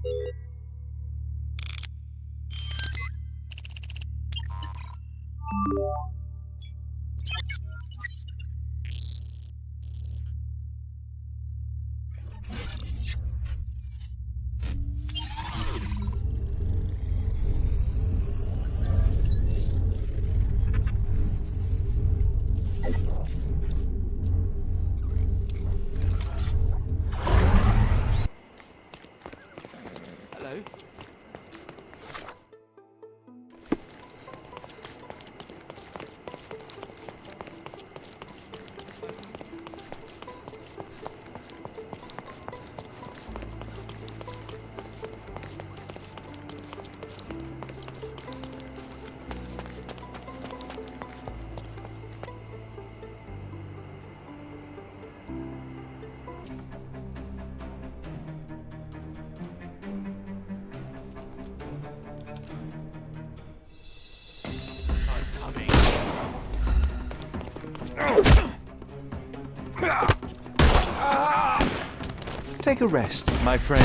Hello? Take a rest, my friend.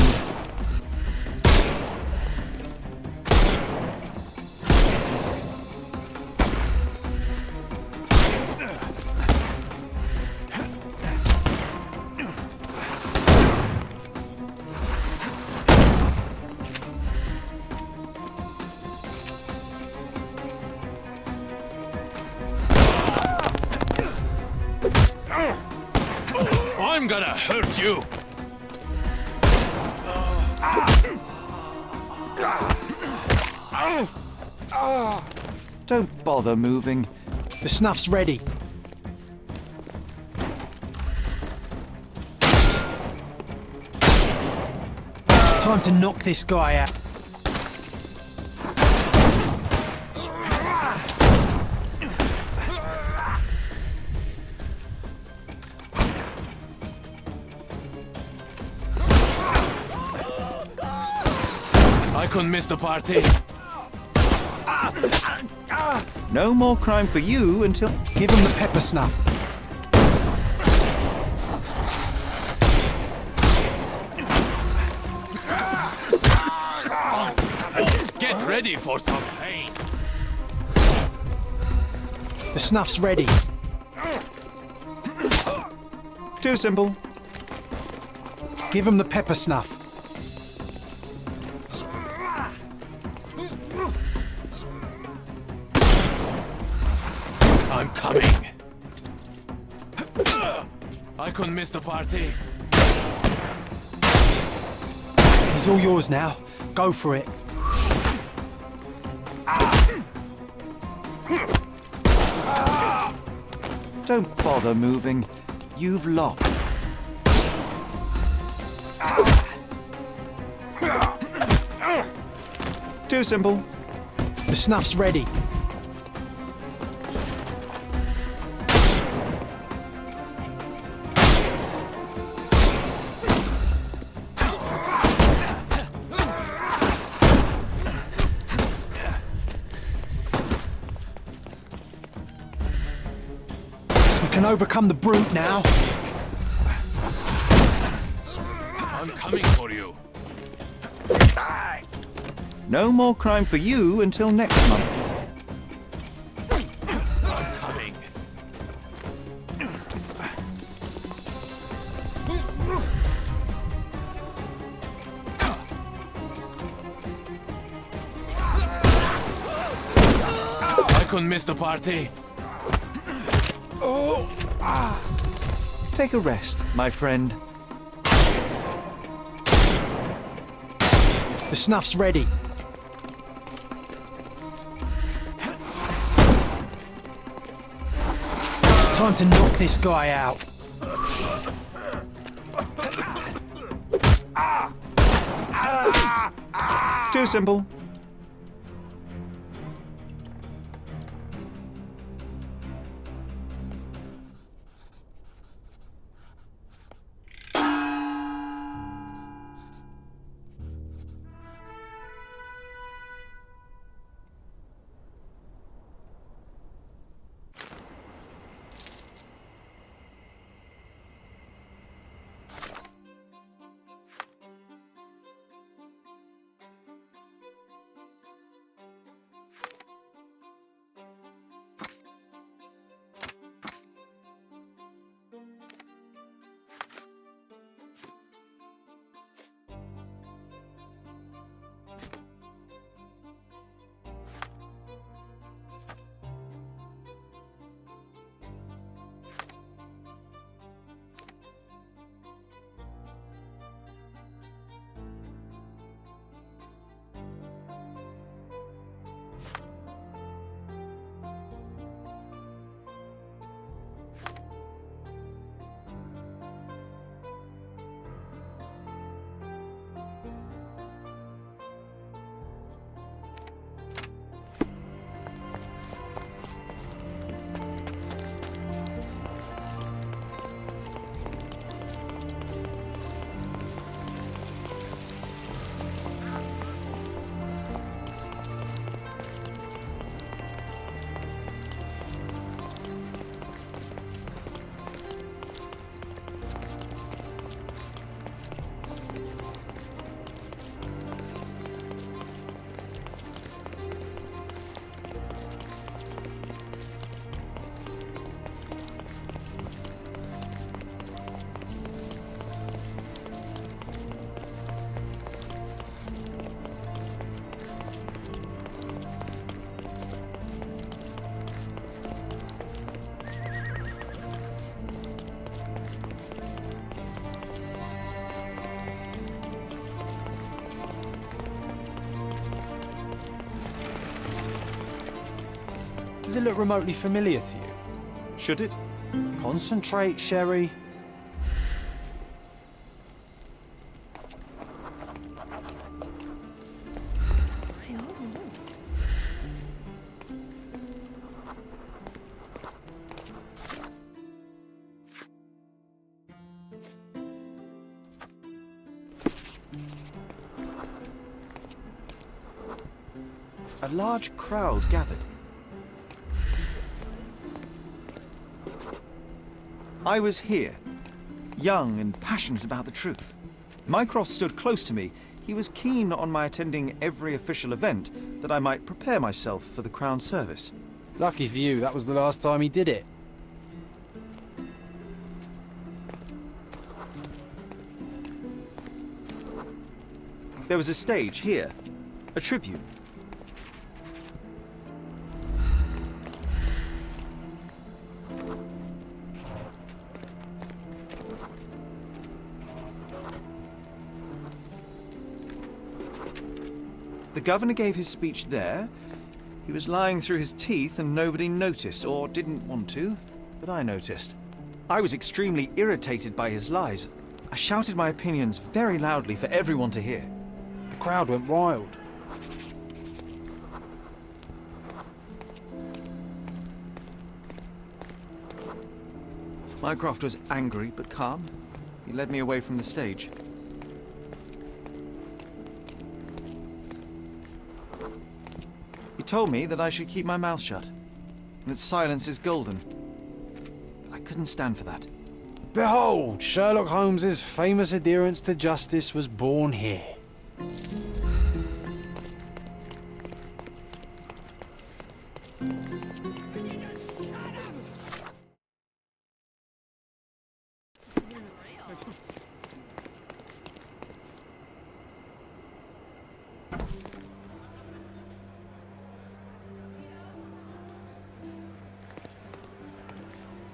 I'm gonna hurt you! Don't bother moving. The snuff's ready. Time to knock this guy out. I couldn't miss the party. No more crime for you until... Give him the pepper snuff. Get ready for some pain. The snuff's ready. Too simple. Give him the pepper snuff. I'm coming. I couldn't miss the party. He's all yours now. Go for it. Don't bother moving. You've lost. Too simple. The snuff's ready. We can overcome the brute now. I'm coming for you. No more crime for you until next month. I'm coming. I couldn't miss the party. Take a rest, my friend. The snuff's ready. Time to knock this guy out. Too simple. Does it look remotely familiar to you? Should it? Concentrate, Sherry. A large crowd gathered. I was here, young and passionate about the truth. Mycroft stood close to me. He was keen on my attending every official event, that I might prepare myself for the Crown service. Lucky for you, that was the last time he did it. There was a stage here, a tribune. The governor gave his speech there. He was lying through his teeth and nobody noticed, or didn't want to, but I noticed. I was extremely irritated by his lies. I shouted my opinions very loudly for everyone to hear. The crowd went wild. Mycroft was angry but calm. He led me away from the stage. He told me that I should keep my mouth shut, and that silence is golden. I couldn't stand for that. Behold, Sherlock Holmes's famous adherence to justice was born here.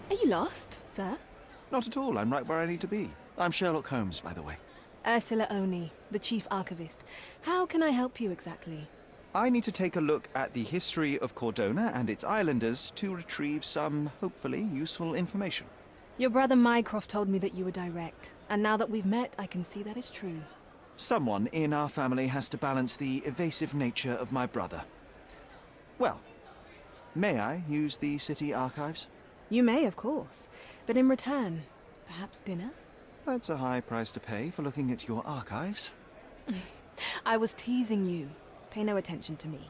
Are you lost, sir? Not at all. I'm right where I need to be. I'm Sherlock Holmes, by the way. Ursula Oni, the chief archivist. How can I help you exactly? I need to take a look at the history of Cordona and its islanders to retrieve some, hopefully, useful information. Your brother Mycroft told me that you were direct, and now that we've met, I can see that is true. Someone in our family has to balance the evasive nature of my brother. Well, may I use the city archives? You may, of course, but in return, perhaps dinner? That's a high price to pay for looking at your archives. I was teasing you. Pay no attention to me.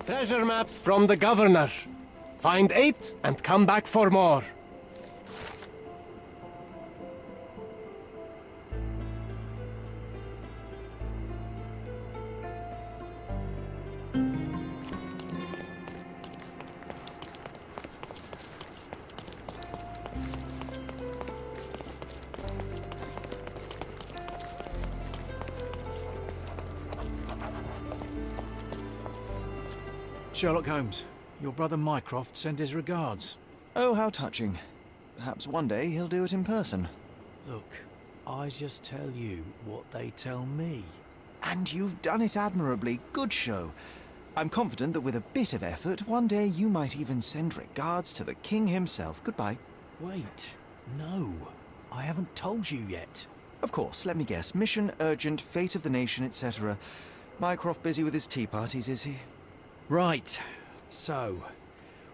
Treasure maps from the governor. Find 8 and come back for more. Sherlock Holmes, your brother Mycroft sent his regards. Oh, how touching. Perhaps one day he'll do it in person. Look, I just tell you what they tell me. And you've done it admirably. Good show. I'm confident that with a bit of effort, one day you might even send regards to the king himself. Goodbye. Wait, no, I haven't told you yet. Of course, let me guess. Mission urgent, fate of the nation, etc. Mycroft busy with his tea parties, is he? Right, so,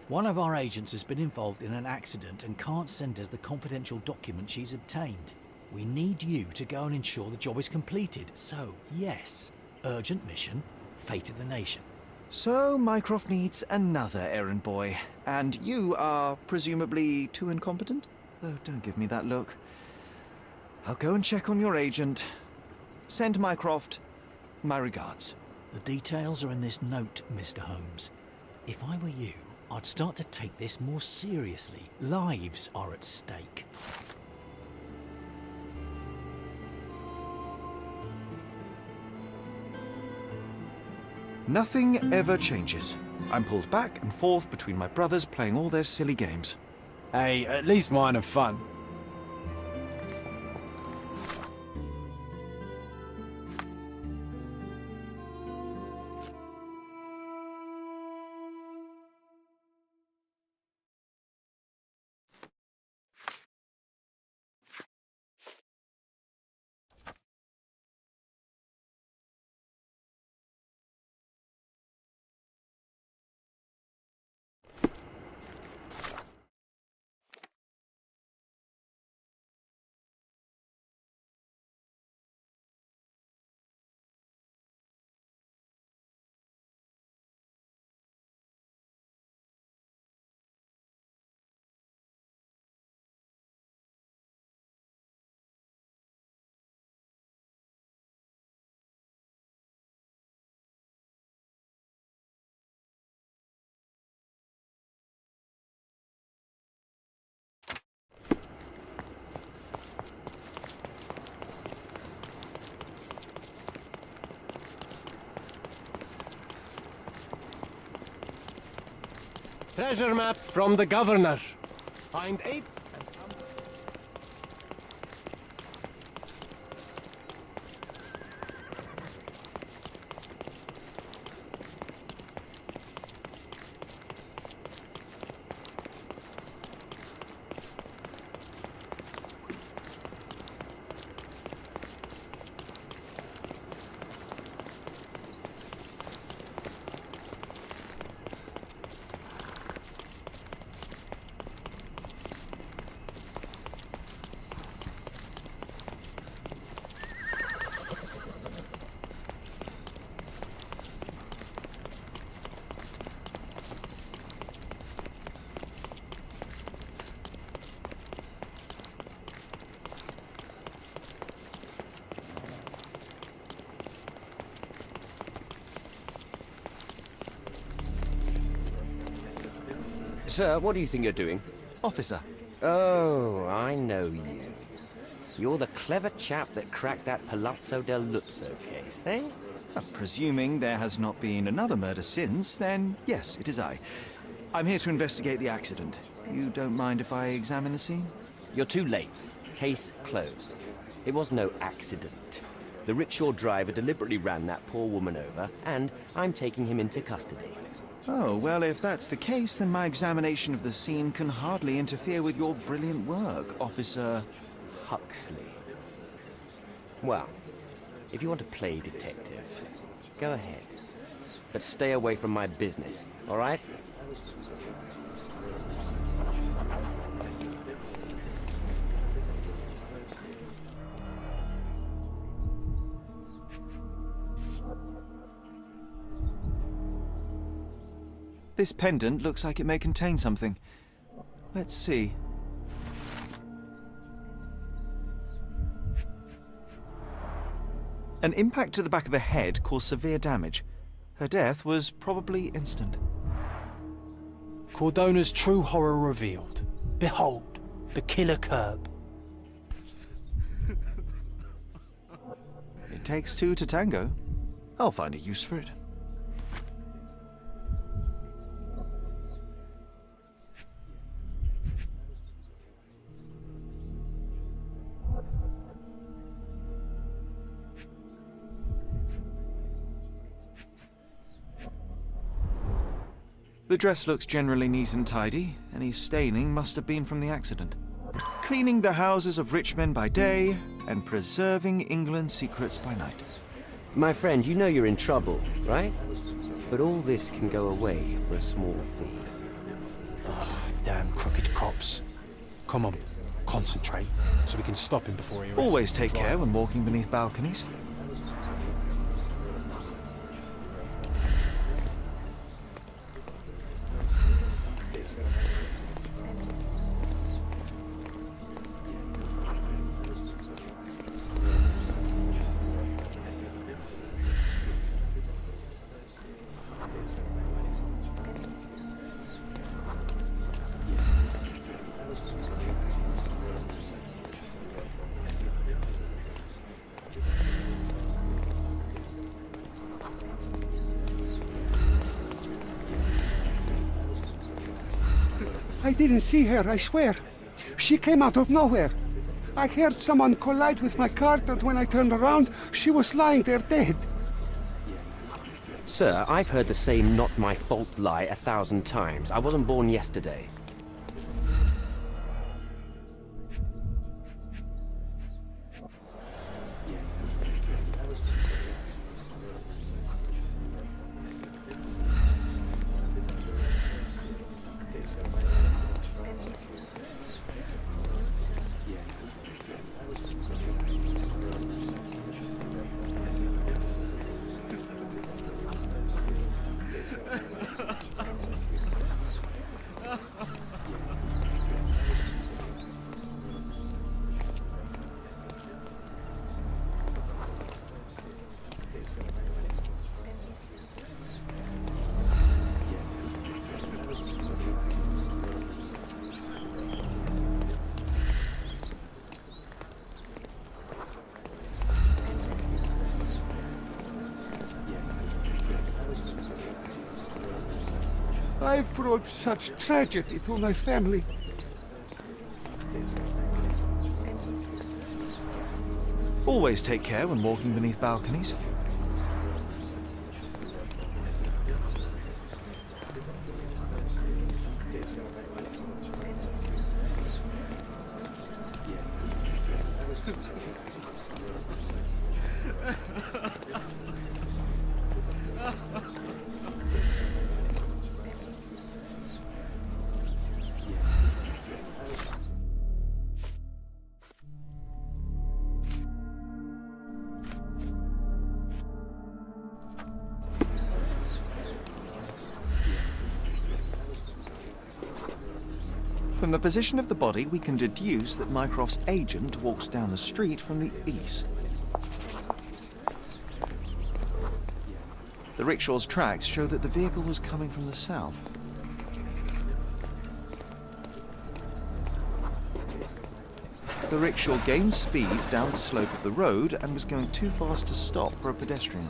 one of our agents has been involved in an accident and can't send us the confidential document she's obtained. We need you to go and ensure the job is completed. So, yes, urgent mission, fate of the nation. So, Mycroft needs another errand boy. And you are presumably too incompetent? Oh, don't give me that look. I'll go and check on your agent. Send Mycroft my regards. The details are in this note, Mr. Holmes. If I were you, I'd start to take this more seriously. Lives are at stake. Nothing ever changes. I'm pulled back and forth between my brothers playing all their silly games. Hey, at least mine are fun. Treasure maps from the governor. Find 8 and come back. Sir, what do you think you're doing? Officer, Oh, I know you. You're the clever chap that cracked that Palazzo del Luzzo case, eh? presuming there has not been another murder since, then yes, it is I. I'm here to investigate the accident. You don't mind if I examine the scene? You're too late. Case closed. It was no accident. The rickshaw driver deliberately ran that poor woman over, and I'm taking him into custody. Oh, well, if that's the case, then my examination of the scene can hardly interfere with your brilliant work, Officer Huxley. Well, if you want to play detective, go ahead. But stay away from my business, all right? This pendant looks like it may contain something. Let's see. An impact to the back of the head caused severe damage. Her death was probably instant. Cordona's true horror revealed. Behold, the killer curb. It takes two to tango. I'll find a use for it. The dress looks generally neat and tidy. Any staining must have been from the accident. Cleaning the houses of rich men by day and preserving England's secrets by night. My friend, you know you're in trouble, right? But all this can go away for a small fee. Oh, damn crooked cops. Come on, concentrate, so we can stop him before he arrests Always us. take care when walking beneath balconies. I didn't see her, I swear. She came out of nowhere. I heard someone collide with my cart, and when I turned around, she was lying there dead. Sir, I've heard the same not my fault lie 1,000 times. I wasn't born yesterday. I've brought such tragedy to my family. Always take care when walking beneath balconies. From the position of the body, we can deduce that Mycroft's agent walked down the street from the east. The rickshaw's tracks show that the vehicle was coming from the south. The rickshaw gained speed down the slope of the road and was going too fast to stop for a pedestrian.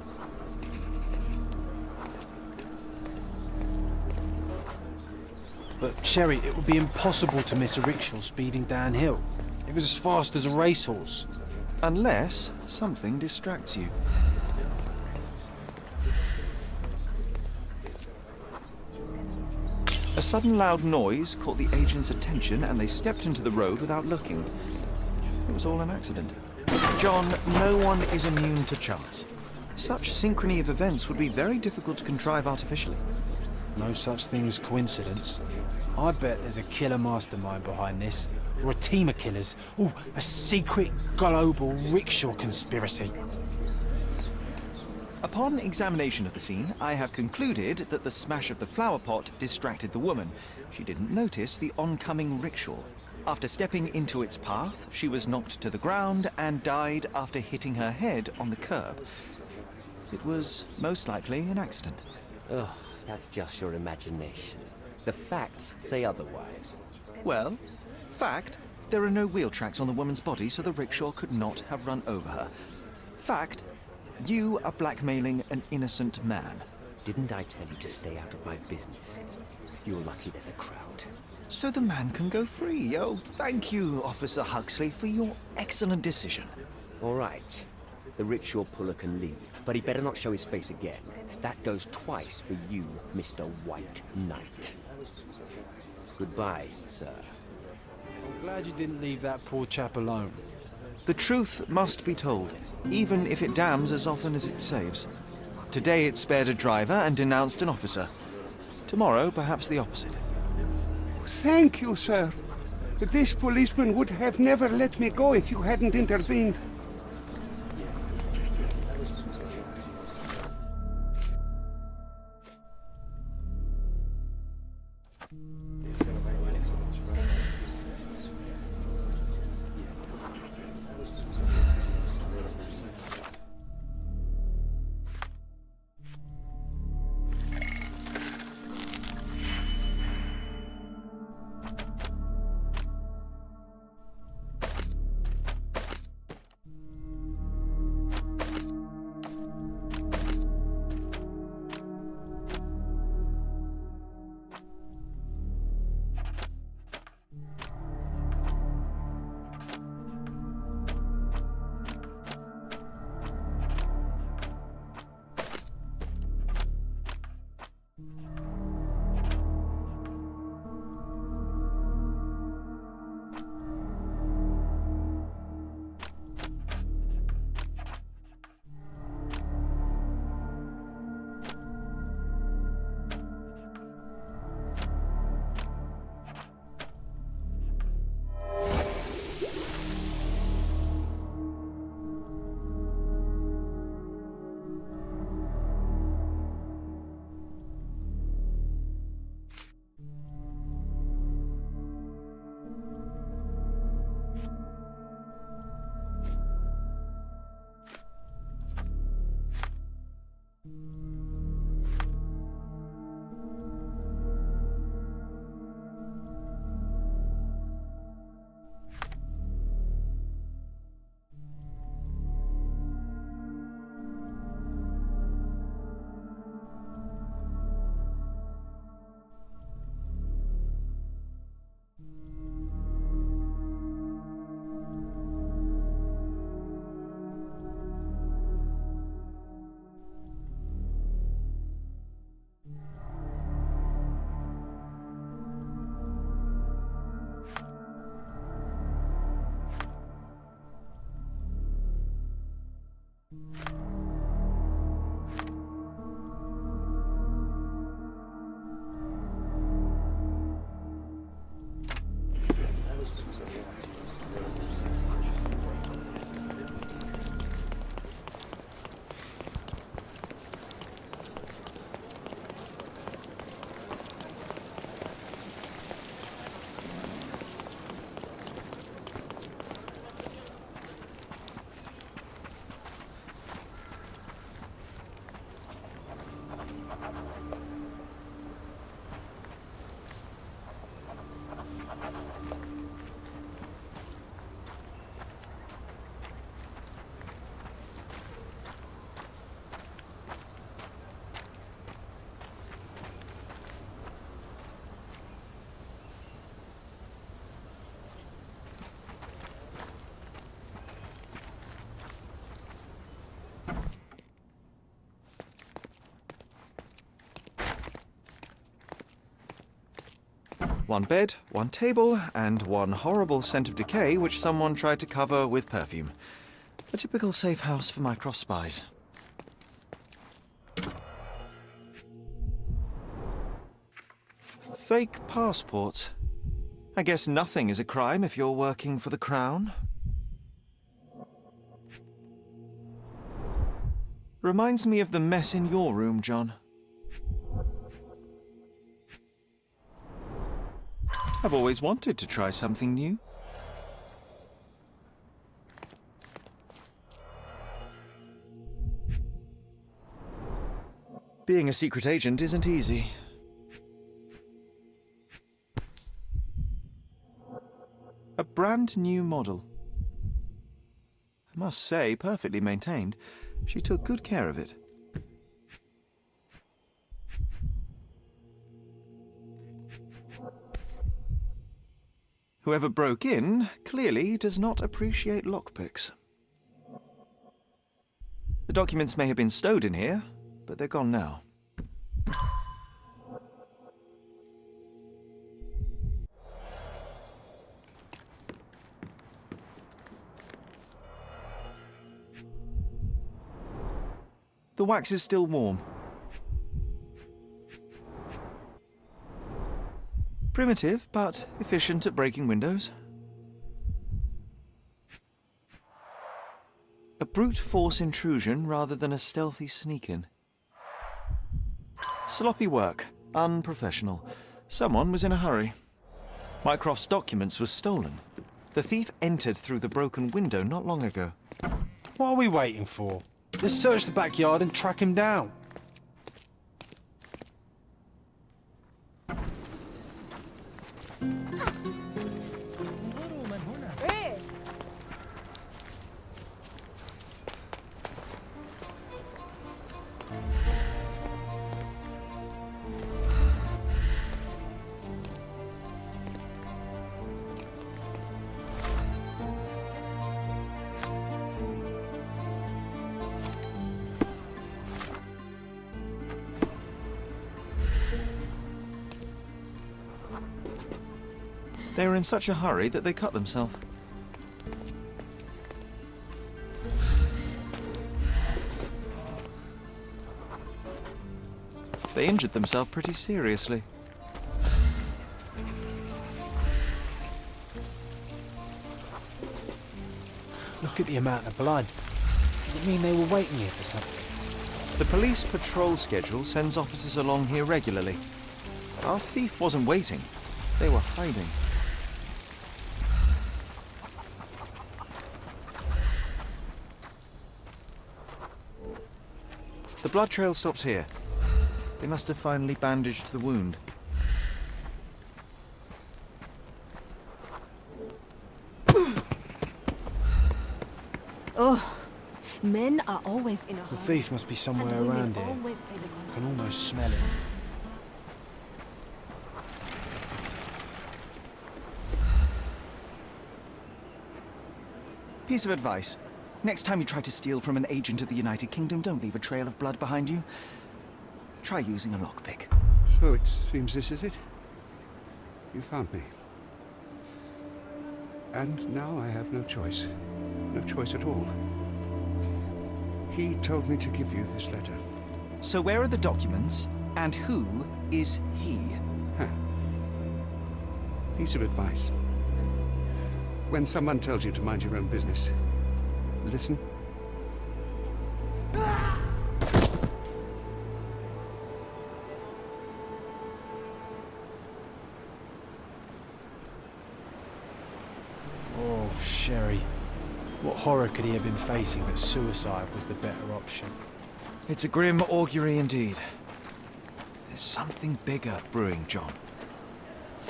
But, Sherry, it would be impossible to miss a rickshaw speeding downhill. It was as fast as a racehorse. Unless something distracts you. A sudden loud noise caught the agent's attention and they stepped into the road without looking. It was all an accident. John, no one is immune to chance. Such synchrony of events would be very difficult to contrive artificially. No such thing as coincidence. I bet there's a killer mastermind behind this. Or a team of killers. Oh, a secret global rickshaw conspiracy. Upon examination of the scene, I have concluded that the smash of the flower pot distracted the woman. She didn't notice the oncoming rickshaw. After stepping into its path, she was knocked to the ground and died after hitting her head on the curb. It was most likely an accident. Ugh, that's just your imagination. The facts say otherwise. Well, fact, there are no wheel tracks on the woman's body, so the rickshaw could not have run over her. Fact, you are blackmailing an innocent man. Didn't I tell you to stay out of my business? You're lucky there's a crowd. So the man can go free. Oh, thank you, Officer Huxley, for your excellent decision. All right. The rickshaw puller can leave, but he better not show his face again. That goes twice for you, Mr. White Knight. Goodbye, sir. I'm glad you didn't leave that poor chap alone. The truth must be told, even if it damns as often as it saves. Today it spared a driver and denounced an officer. Tomorrow, perhaps the opposite. Thank you, sir. This policeman would have never let me go if you hadn't intervened. One bed, one table, and one horrible scent of decay which someone tried to cover with perfume. A typical safe house for Mycroft spies. Fake passports. I guess nothing is a crime if you're working for the Crown. Reminds me of the mess in your room, John. I've always wanted to try something new. Being a secret agent isn't easy. A brand new model. I must say, perfectly maintained. She took good care of it. Whoever broke in clearly does not appreciate lockpicks. The documents may have been stowed in here, but they're gone now. The wax is still warm. Primitive, but efficient at breaking windows. A brute force intrusion rather than a stealthy sneak-in. Sloppy work, unprofessional. Someone was in a hurry. Mycroft's documents were stolen. The thief entered through the broken window not long ago. What are we waiting for? Let's search the backyard and track him down. They were in such a hurry that they cut themselves. They injured themselves pretty seriously. Look at the amount of blood. Does it mean they were waiting here for something? The police patrol schedule sends officers along here regularly. Our thief wasn't waiting. They were hiding. The blood trail stops here. They must have finally bandaged the wound. Oh, men are always in a hurry. The thief must be somewhere And women around here. always pay the I can almost smell him. Piece of advice. Next time you try to steal from an agent of the United Kingdom, don't leave a trail of blood behind you. Try using a lockpick. So it seems this is it. You found me. And now I have no choice. No choice at all. He told me to give you this letter. So where are the documents, and who is he? Huh. Piece of advice. When someone tells you to mind your own business, listen. Oh, Sherry. What horror could he have been facing that suicide was the better option? It's a grim augury indeed. There's something bigger brewing, John.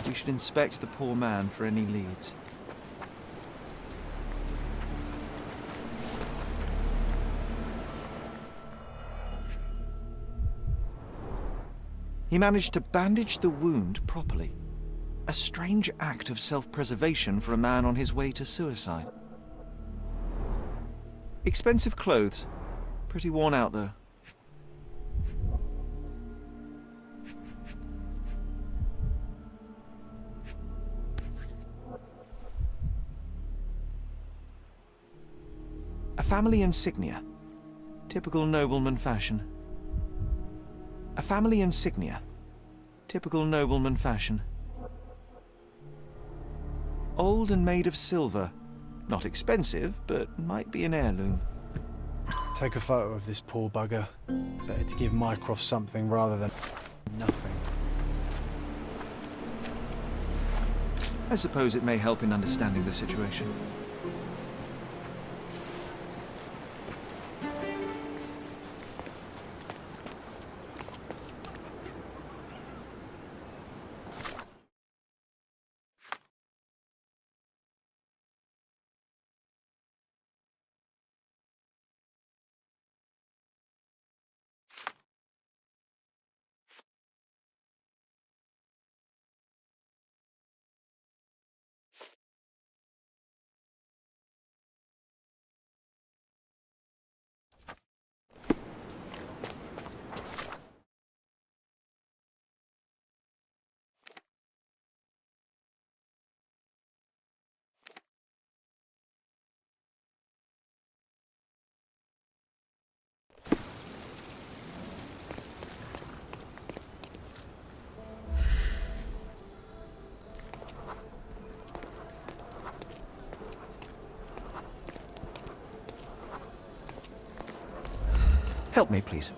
We should inspect the poor man for any leads. He managed to bandage the wound properly. A strange act of self-preservation for a man on his way to suicide. Expensive clothes. Pretty worn out, though. family insignia. Typical nobleman fashion. A family insignia. Typical nobleman fashion. Old and made of silver. Not expensive, but might be an heirloom. Take a photo of this poor bugger. Better to give Mycroft something rather than nothing. I suppose it may help in understanding the situation. Help me, please.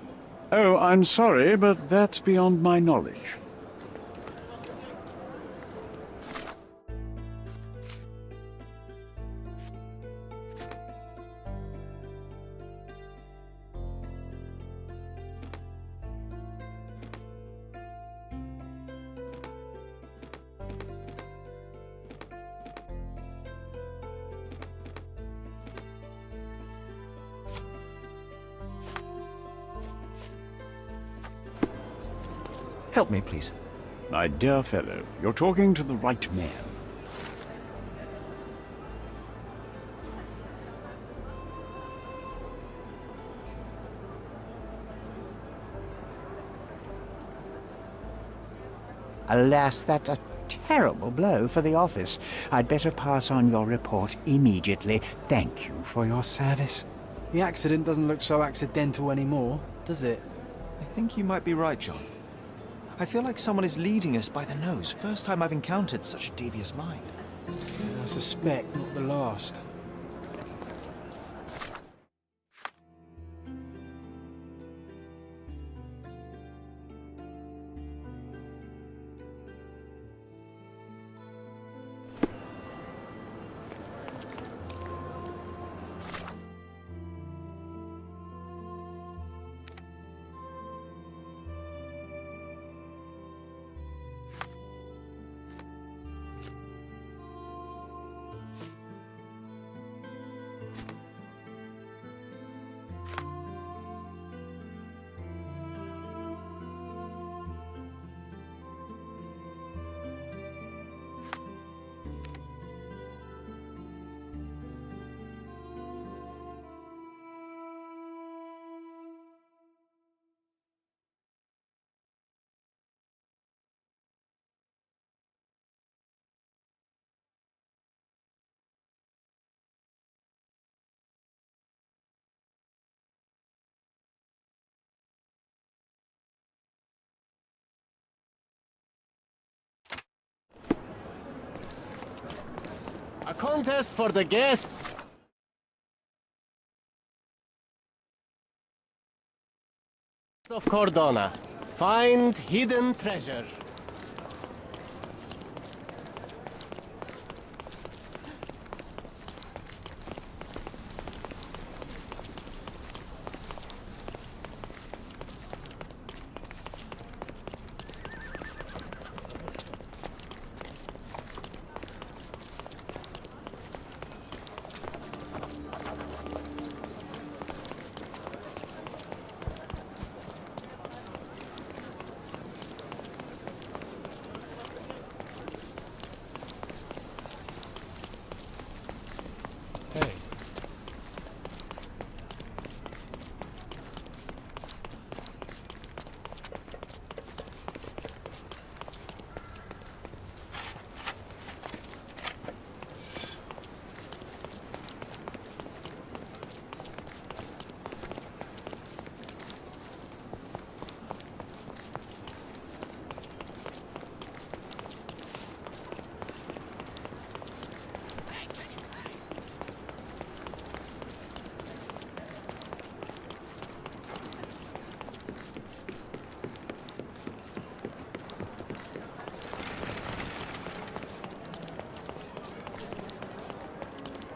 Oh, I'm sorry, but that's beyond my knowledge. Help me, please. My dear fellow, you're talking to the right man. Alas, that's a terrible blow for the office. I'd better pass on your report immediately. Thank you for your service. The accident doesn't look so accidental anymore, does it? I think you might be right, John. I feel like someone is leading us by the nose. First time I've encountered such a devious mind. I suspect not the last. A contest for the guest of Cordona. Find hidden treasure.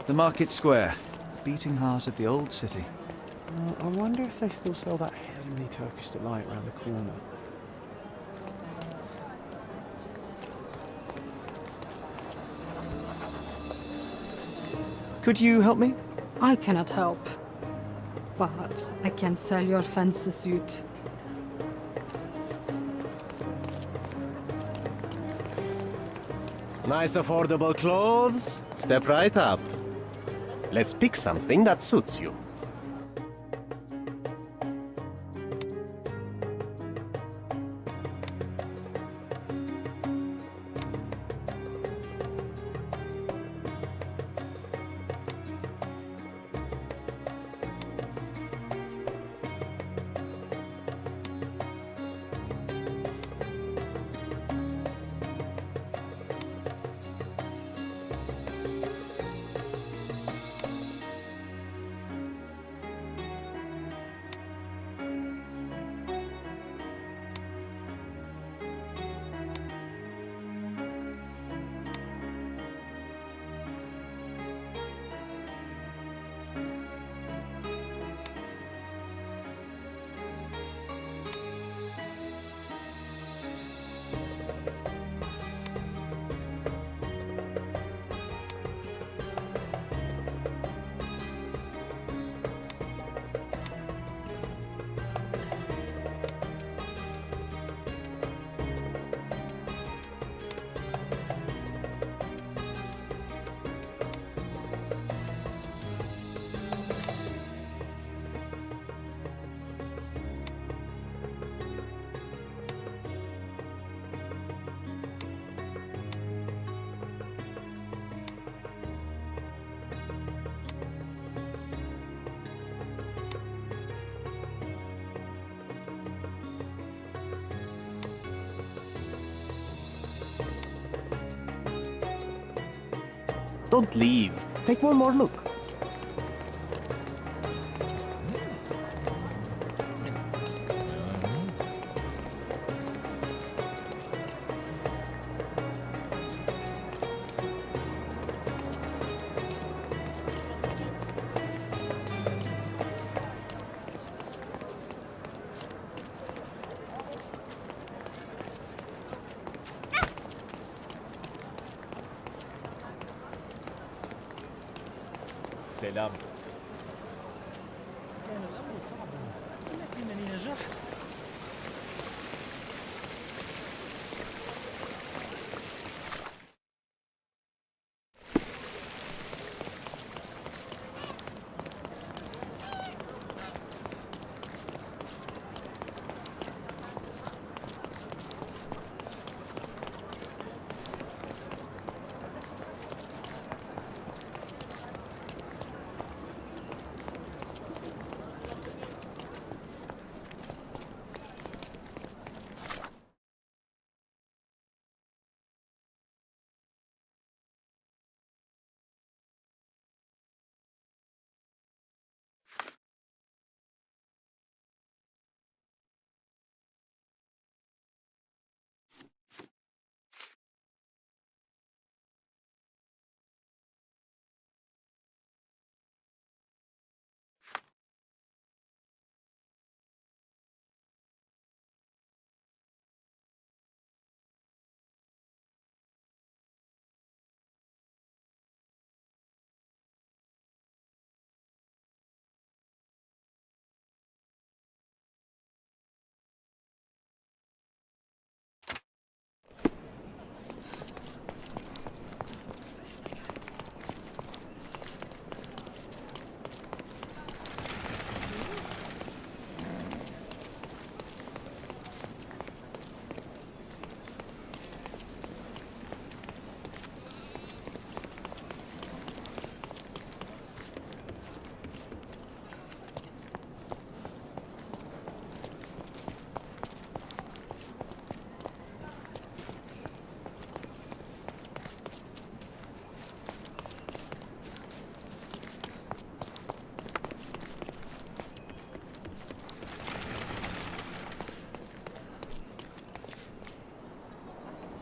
The market square. Beating heart of the old city. I wonder if they still sell that heavenly Turkish delight around the corner. Could you help me? I cannot help. But I can sell your fancy suit. Nice affordable clothes? Step right up. Let's pick something that suits you. Don't leave. Take one more look. Selam. كان الأمر صعبا ولكنني نجحت.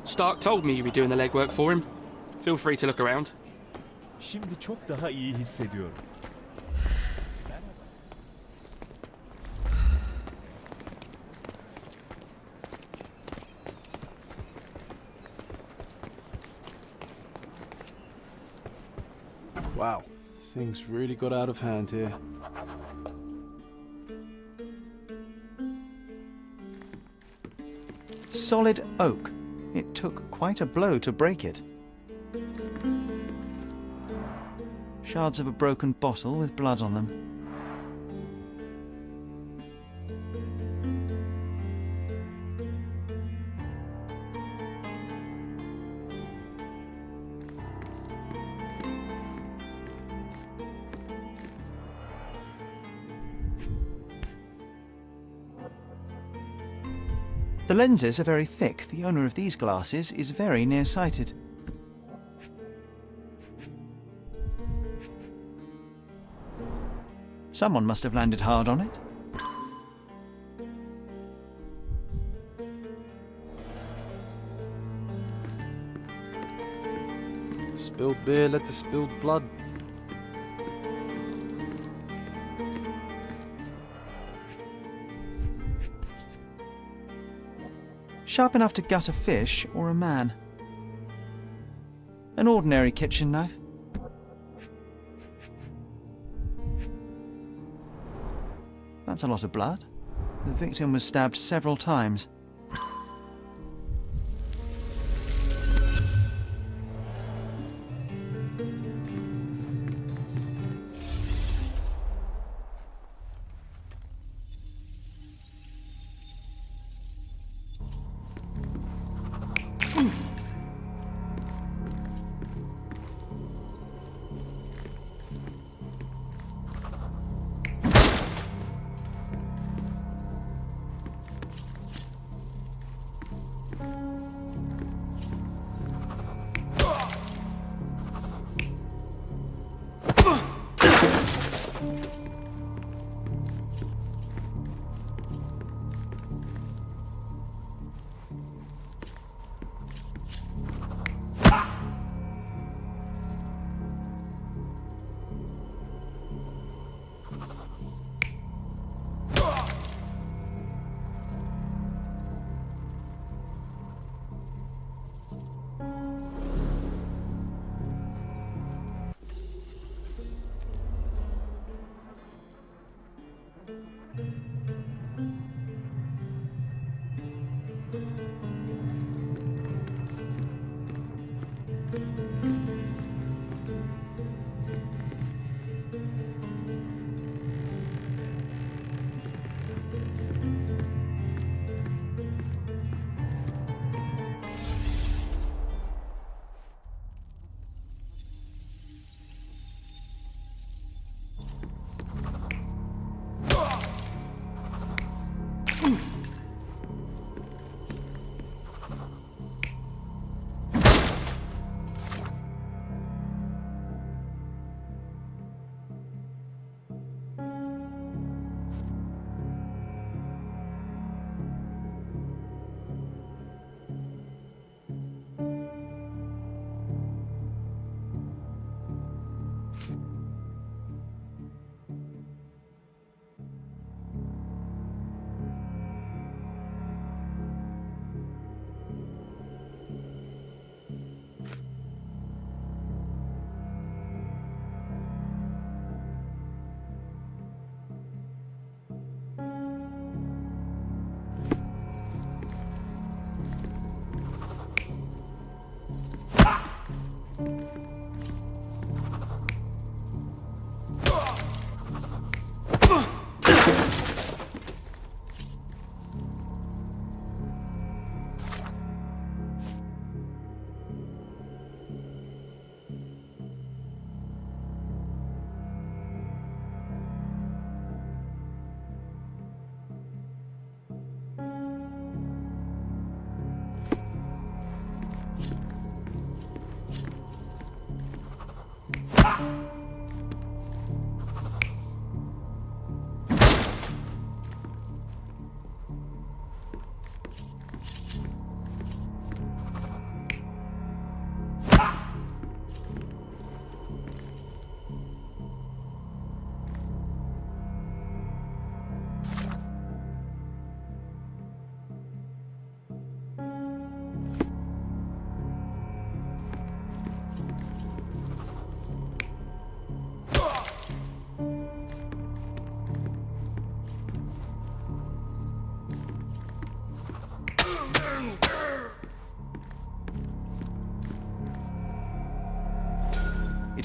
Stark told me you'd be doing the legwork for him. Feel free to look around. Şimdi çok daha iyi hissediyorum. Wow, things really got out of hand here. Solid oak. It took quite a blow to break it. Shards of a broken bottle with blood on them. The lenses are very thick. The owner of these glasses is very nearsighted. Someone must have landed hard on it. Spilled beer led to spilled blood. Sharp enough to gut a fish or a man. An ordinary kitchen knife. That's a lot of blood. The victim was stabbed several times.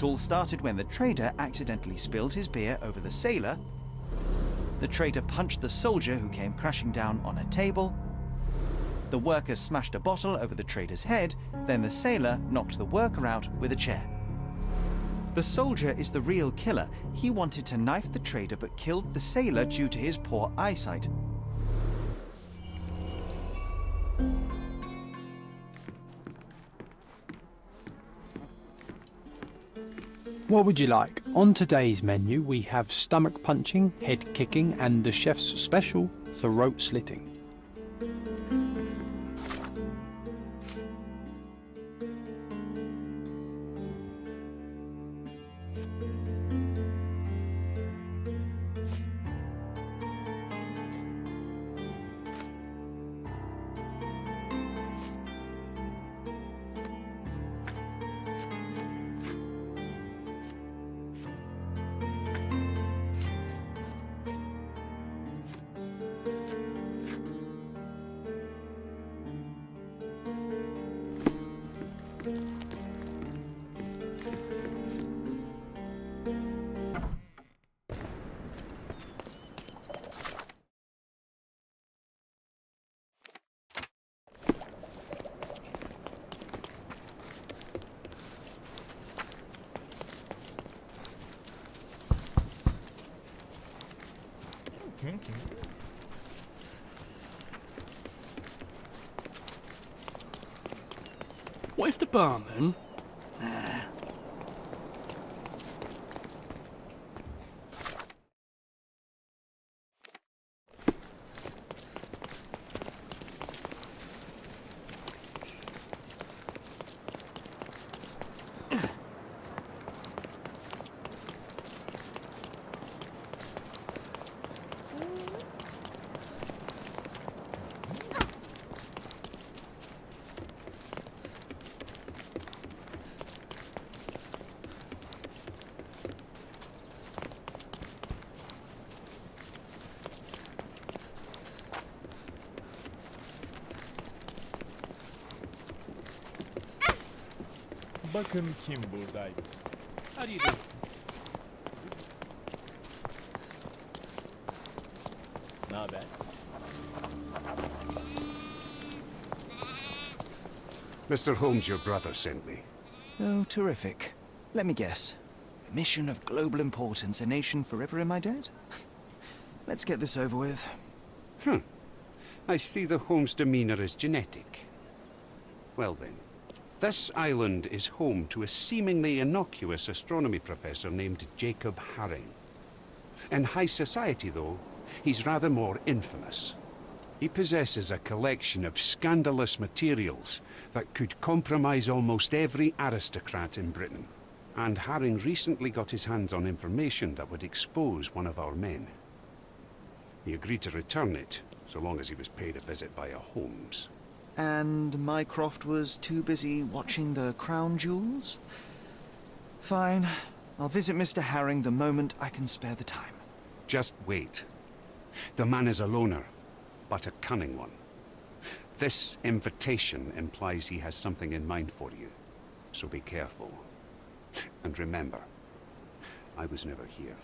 It all started when the trader accidentally spilled his beer over the sailor. The trader punched the soldier who came crashing down on a table. The worker smashed a bottle over the trader's head, then the sailor knocked the worker out with a chair. The soldier is the real killer. He wanted to knife the trader but killed the sailor due to his poor eyesight. What would you like? On today's menu, we have stomach punching, head kicking, and the chef's special, throat slitting. What if the barman... Bakın kim buradaydı. How do you do? Ne haber? Mr. Holmes, your brother sent me. Oh, terrific. Let me guess. A mission of global importance, a nation forever in my debt? Let's get this over with. I see the Holmes demeanor is genetic. Well then, this island is home to a seemingly innocuous astronomy professor named Jacob Haring. In high society, though, he's rather more infamous. He possesses a collection of scandalous materials that could compromise almost every aristocrat in Britain. And Haring recently got his hands on information that would expose one of our men. He agreed to return it, so long as he was paid a visit by a Holmes. And Mycroft was too busy watching the crown jewels? Fine. I'll visit Mr. Haring the moment I can spare the time. Just wait. The man is a loner, but a cunning one. This invitation implies he has something in mind for you, so be careful. And remember, I was never here.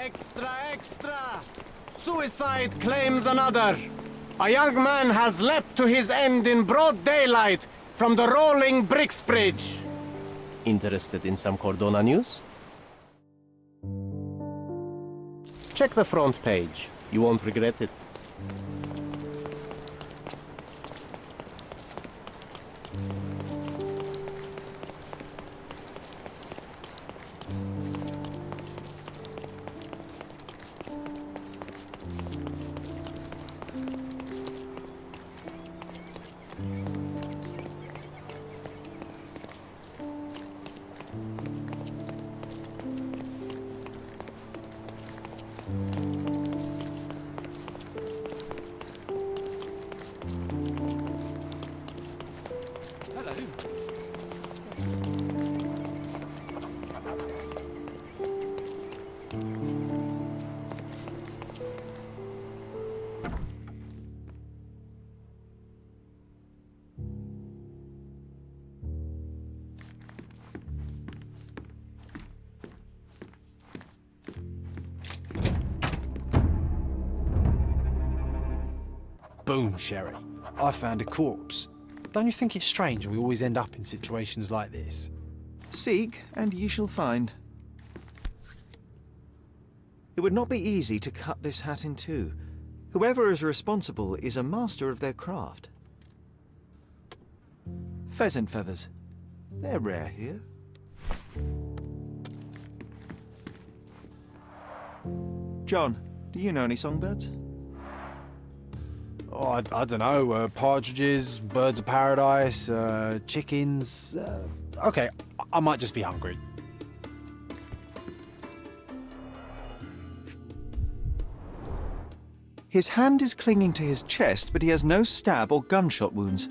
Extra, extra! Suicide claims another. A young man has leapt to his end in broad daylight from the rolling bricks bridge. Interested in some Cordona news? Check the front page. You won't regret it. Boom, Sherry. I found a corpse. Don't you think it's strange we always end up in situations like this? Seek, and ye shall find. It would not be easy to cut this hat in two. Whoever is responsible is a master of their craft. Pheasant feathers. They're rare here. John, do you know any songbirds? Oh, I don't know. Partridges, birds of paradise, chickens. Okay, I might just be hungry. His hand is clinging to his chest, but he has no stab or gunshot wounds.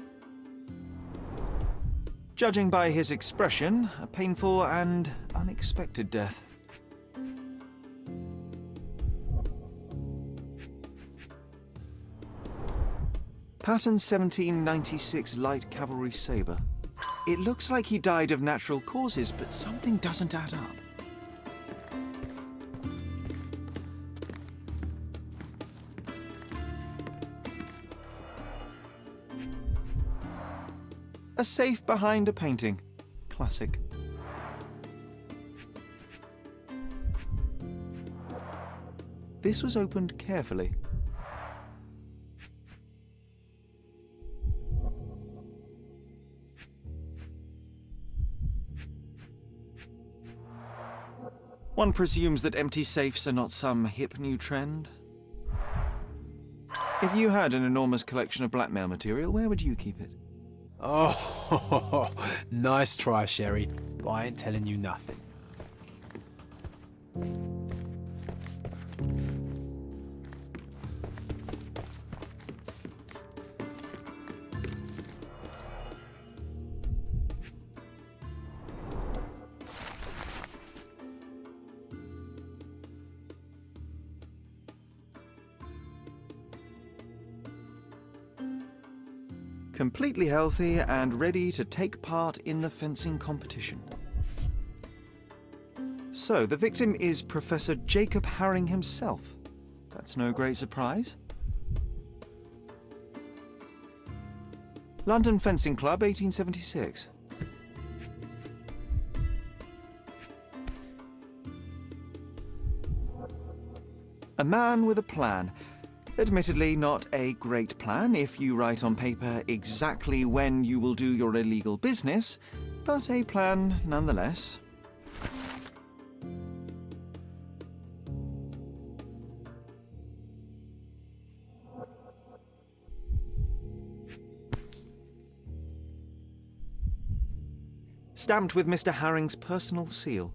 Judging by his expression, a painful and unexpected death. Pattern 1796 light cavalry saber. It looks like he died of natural causes, but something doesn't add up. A safe behind a painting. Classic. This was opened carefully. One presumes that empty safes are not some hip new trend. If you had an enormous collection of blackmail material, where would you keep it? Oh, nice try, Sherry. But I ain't telling you nothing. Completely healthy and ready to take part in the fencing competition. So, the victim is Professor Jacob Haring himself. That's no great surprise. London Fencing Club, 1876. A man with a plan. Admittedly, not a great plan if you write on paper exactly when you will do your illegal business, but a plan nonetheless. Stamped with Mr. Haring's personal seal.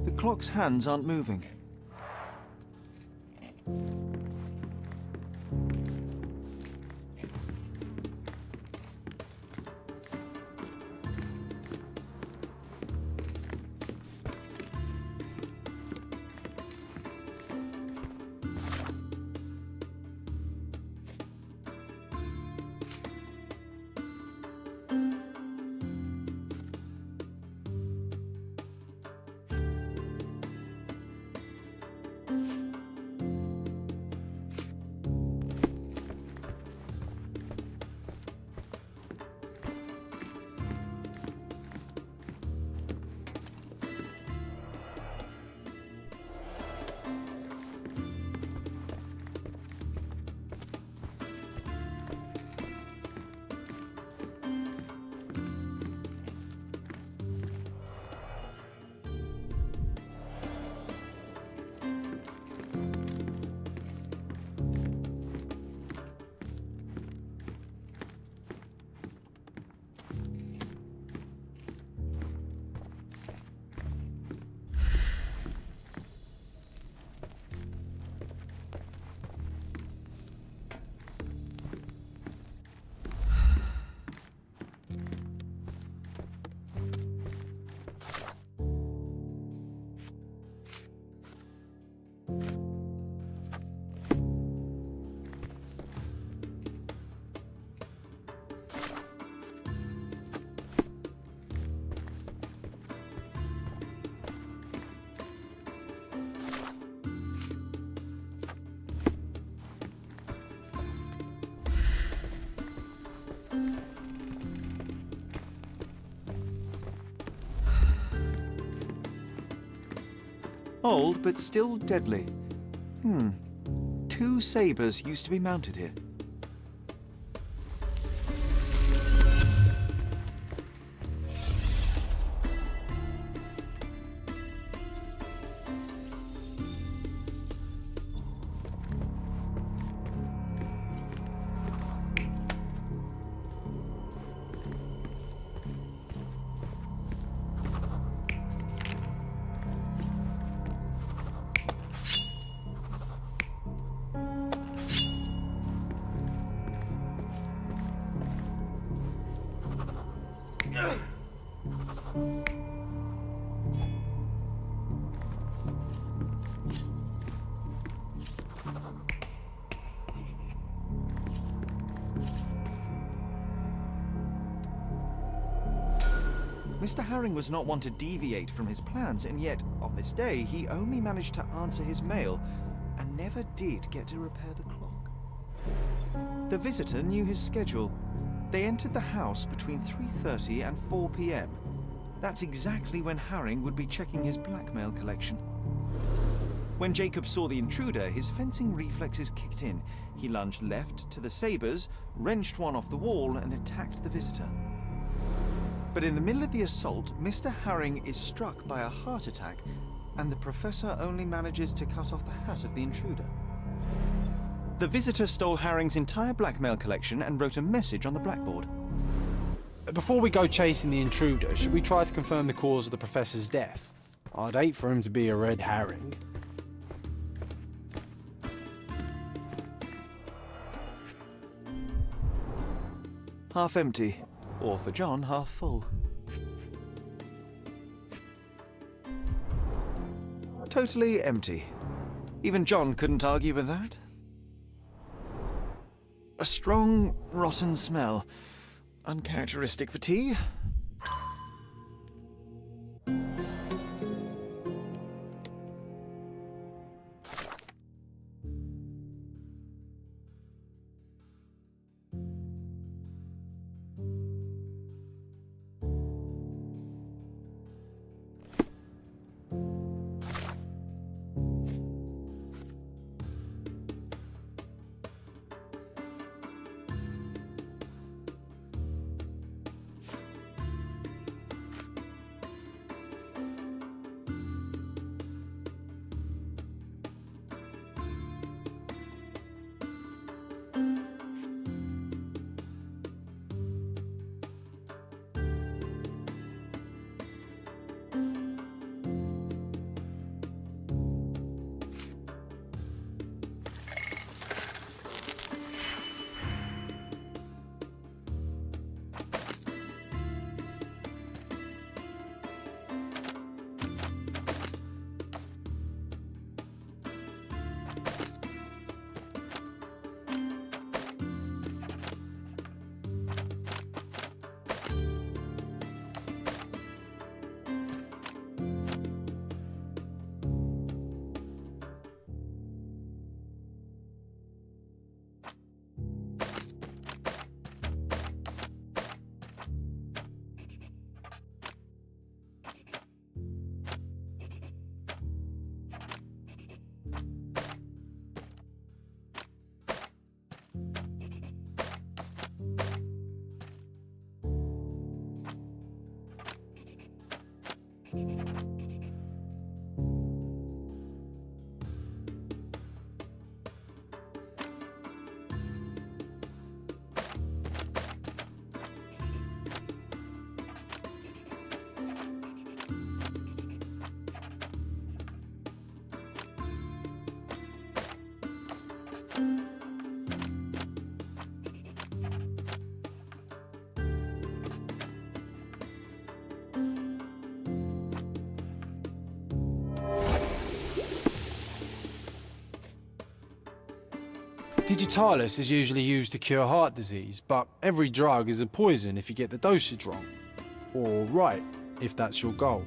The clock's hands aren't moving. Old, but still deadly. 2 sabers used to be mounted here. Mr. Herring was not one to deviate from his plans, and yet, on this day, he only managed to answer his mail and never did get to repair the clock. The visitor knew his schedule. They entered the house between 3:30 and 4 p.m. That's exactly when Herring would be checking his blackmail collection. When Jacob saw the intruder, his fencing reflexes kicked in. He lunged left to the sabers, wrenched one off the wall, and attacked the visitor. But in the middle of the assault, Mr. Herring is struck by a heart attack, and the professor only manages to cut off the hat of the intruder. The visitor stole Herring's entire blackmail collection and wrote a message on the blackboard. Before we go chasing the intruder, should we try to confirm the cause of the professor's death? I'd hate for him to be a red herring. Half empty, or for John, half full. Totally empty. Even John couldn't argue with that. A strong, rotten smell. Uncharacteristic for tea. Digitalis is usually used to cure heart disease, but every drug is a poison if you get the dosage wrong. Or right, if that's your goal.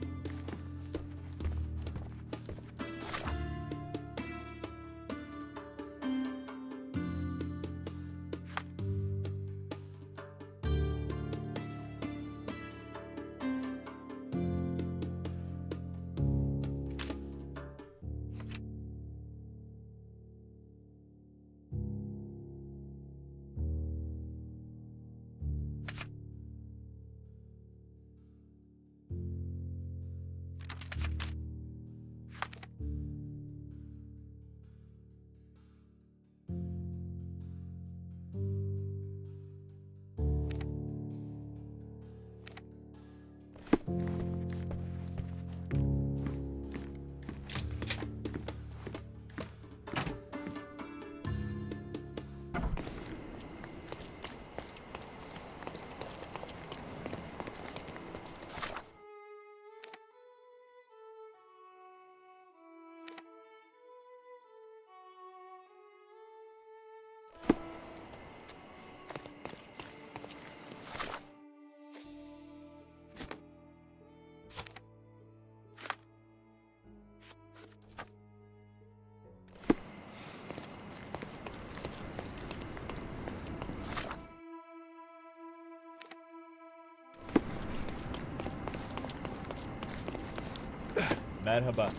Merhaba.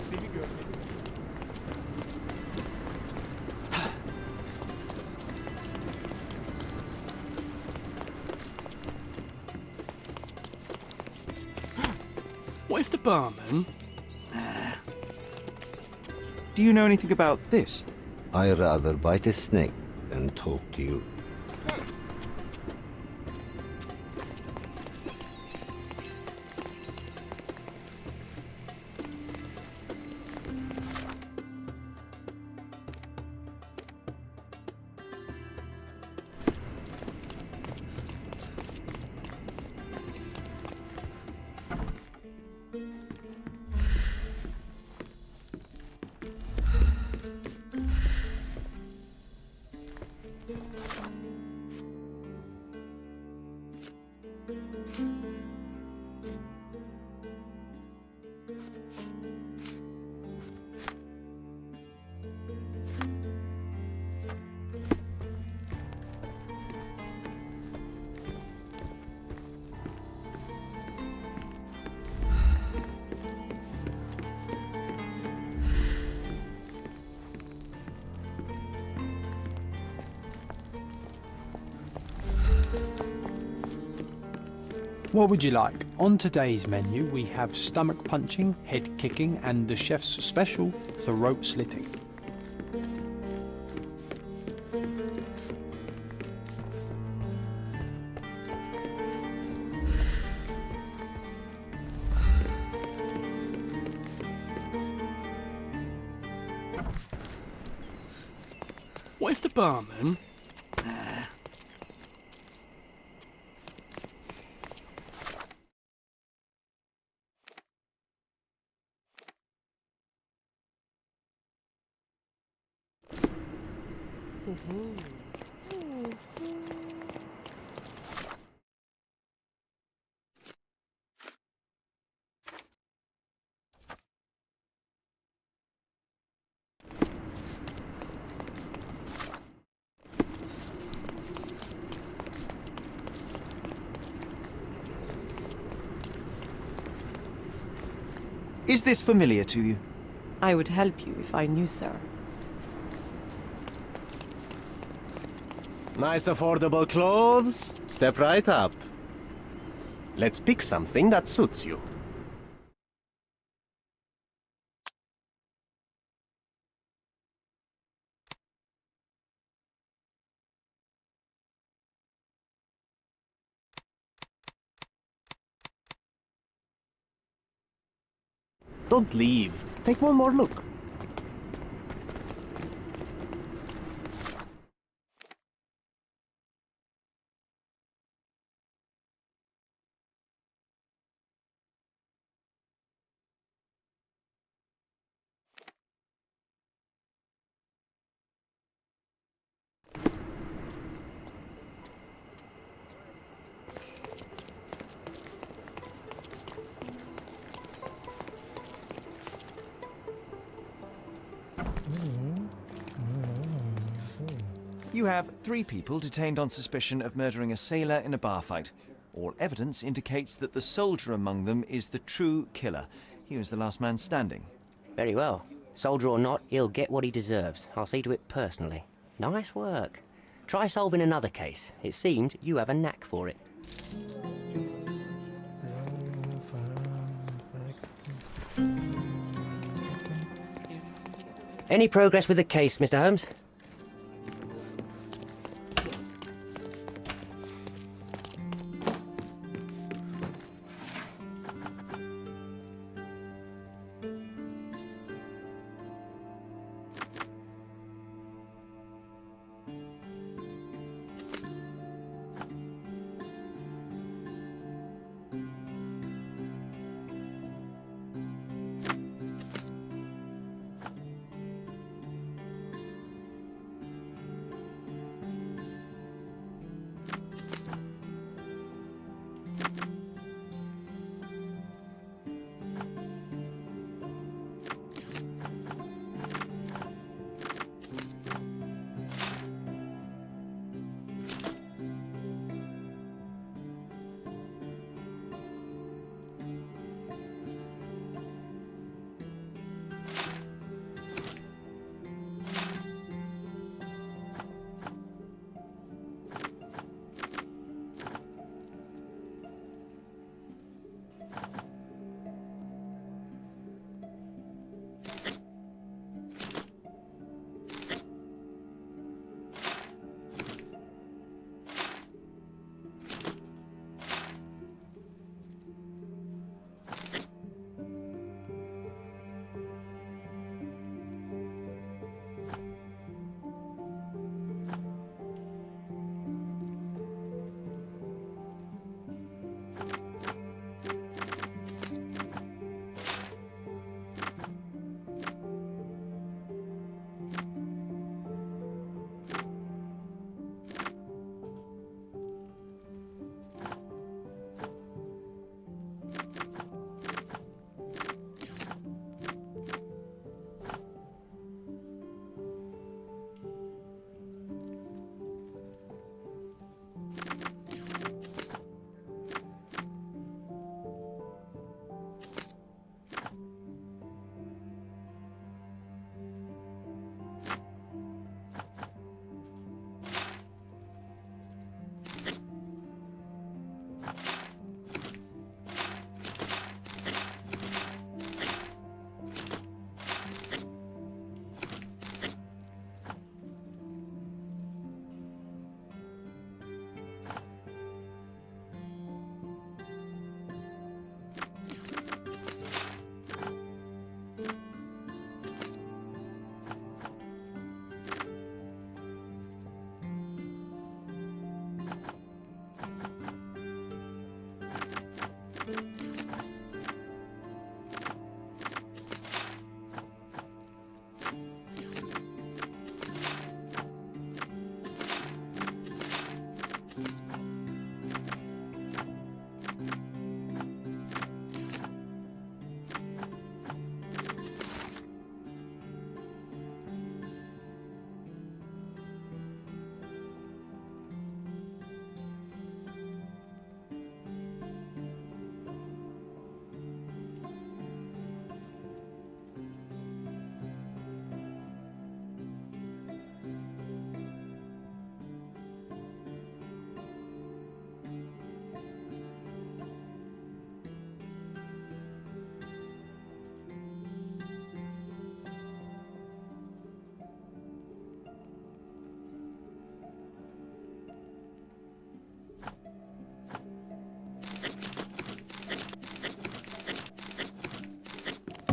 Seni görmedim. Where's the barman? Do you know anything about this? I rather bite a snake than talk to you. What would you like? On today's menu, we have stomach punching, head kicking, and the chef's special, throat slitting. Where's the barman? Is this familiar to you? I would help you if I knew, sir. Nice affordable clothes. Step right up. Let's pick something that suits you. Don't leave. Take one more look. You have 3 people detained on suspicion of murdering a sailor in a bar fight. All evidence indicates that the soldier among them is the true killer. He was the last man standing. Very well. Soldier or not, he'll get what he deserves. I'll see to it personally. Nice work. Try solving another case. It seemed you have a knack for it. Any progress with the case, Mr. Holmes?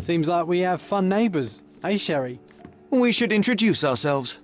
Seems like we have fun neighbours, eh, Sherry? We should introduce ourselves.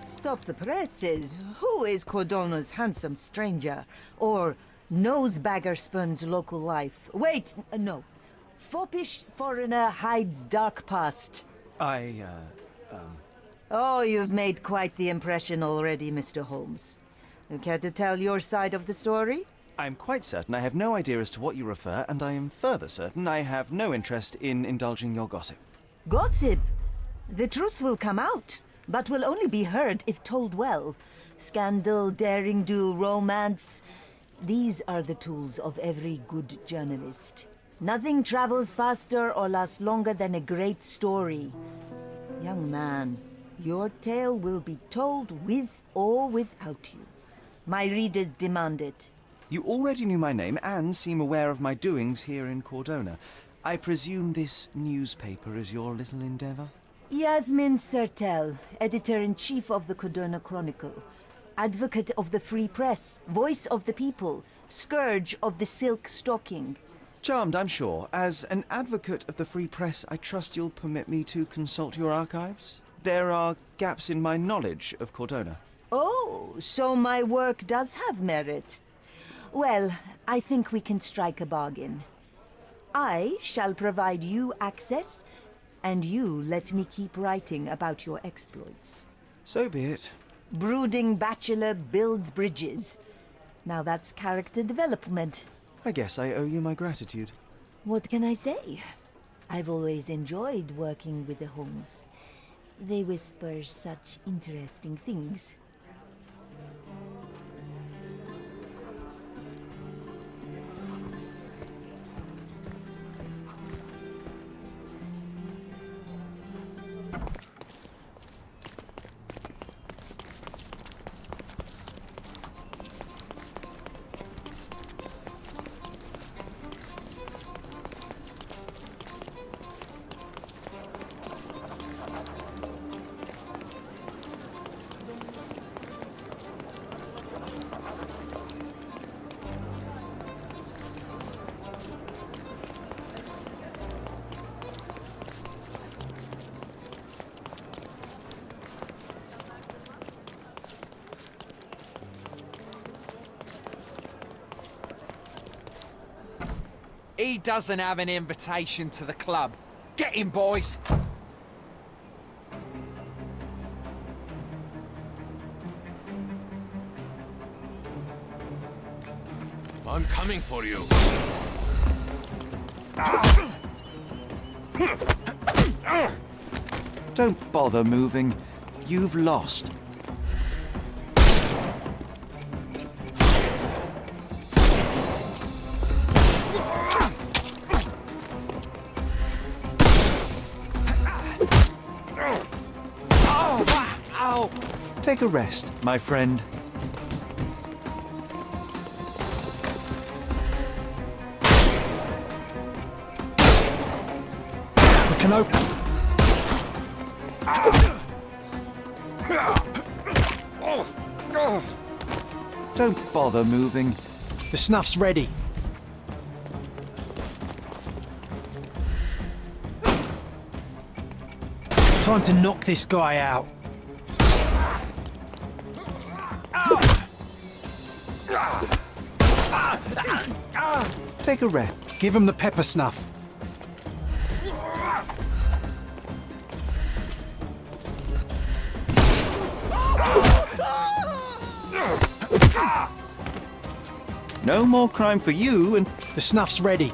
Stop the presses. Who is Cordona's handsome stranger? Or Nosebaggerspun's local life? Wait, no. Foppish foreigner hides dark past. Oh, you've made quite the impression already, Mr. Holmes. You care to tell your side of the story? I'm quite certain I have no idea as to what you refer, and I am further certain I have no interest in indulging your gossip. Gossip? The truth will come out, but will only be heard if told well. Scandal, daring-do, romance. These are the tools of every good journalist. Nothing travels faster or lasts longer than a great story. Young man, your tale will be told with or without you. My readers demand it. You already knew my name and seem aware of my doings here in Cordona. I presume this newspaper is your little endeavor? Yasmin Sertel, editor-in-chief of the Cordona Chronicle. Advocate of the free press, voice of the people, scourge of the silk stocking. Charmed, I'm sure. As an advocate of the free press, I trust you'll permit me to consult your archives? There are gaps in my knowledge of Cordona. Oh, so my work does have merit. Well, I think we can strike a bargain. I shall provide you access, and you let me keep writing about your exploits. So be it. Brooding bachelor builds bridges. Now that's character development. I guess I owe you my gratitude. What can I say? I've always enjoyed working with the Holmes. They whisper such interesting things. He doesn't have an invitation to the club. Get him, boys! I'm coming for you. Don't bother moving. You've lost. Ow! Take a rest, my friend. We can open. Don't bother moving. The snuff's ready. Time to knock this guy out. Take a rest. Give him the pepper snuff. No more crime for you, and the snuff's ready.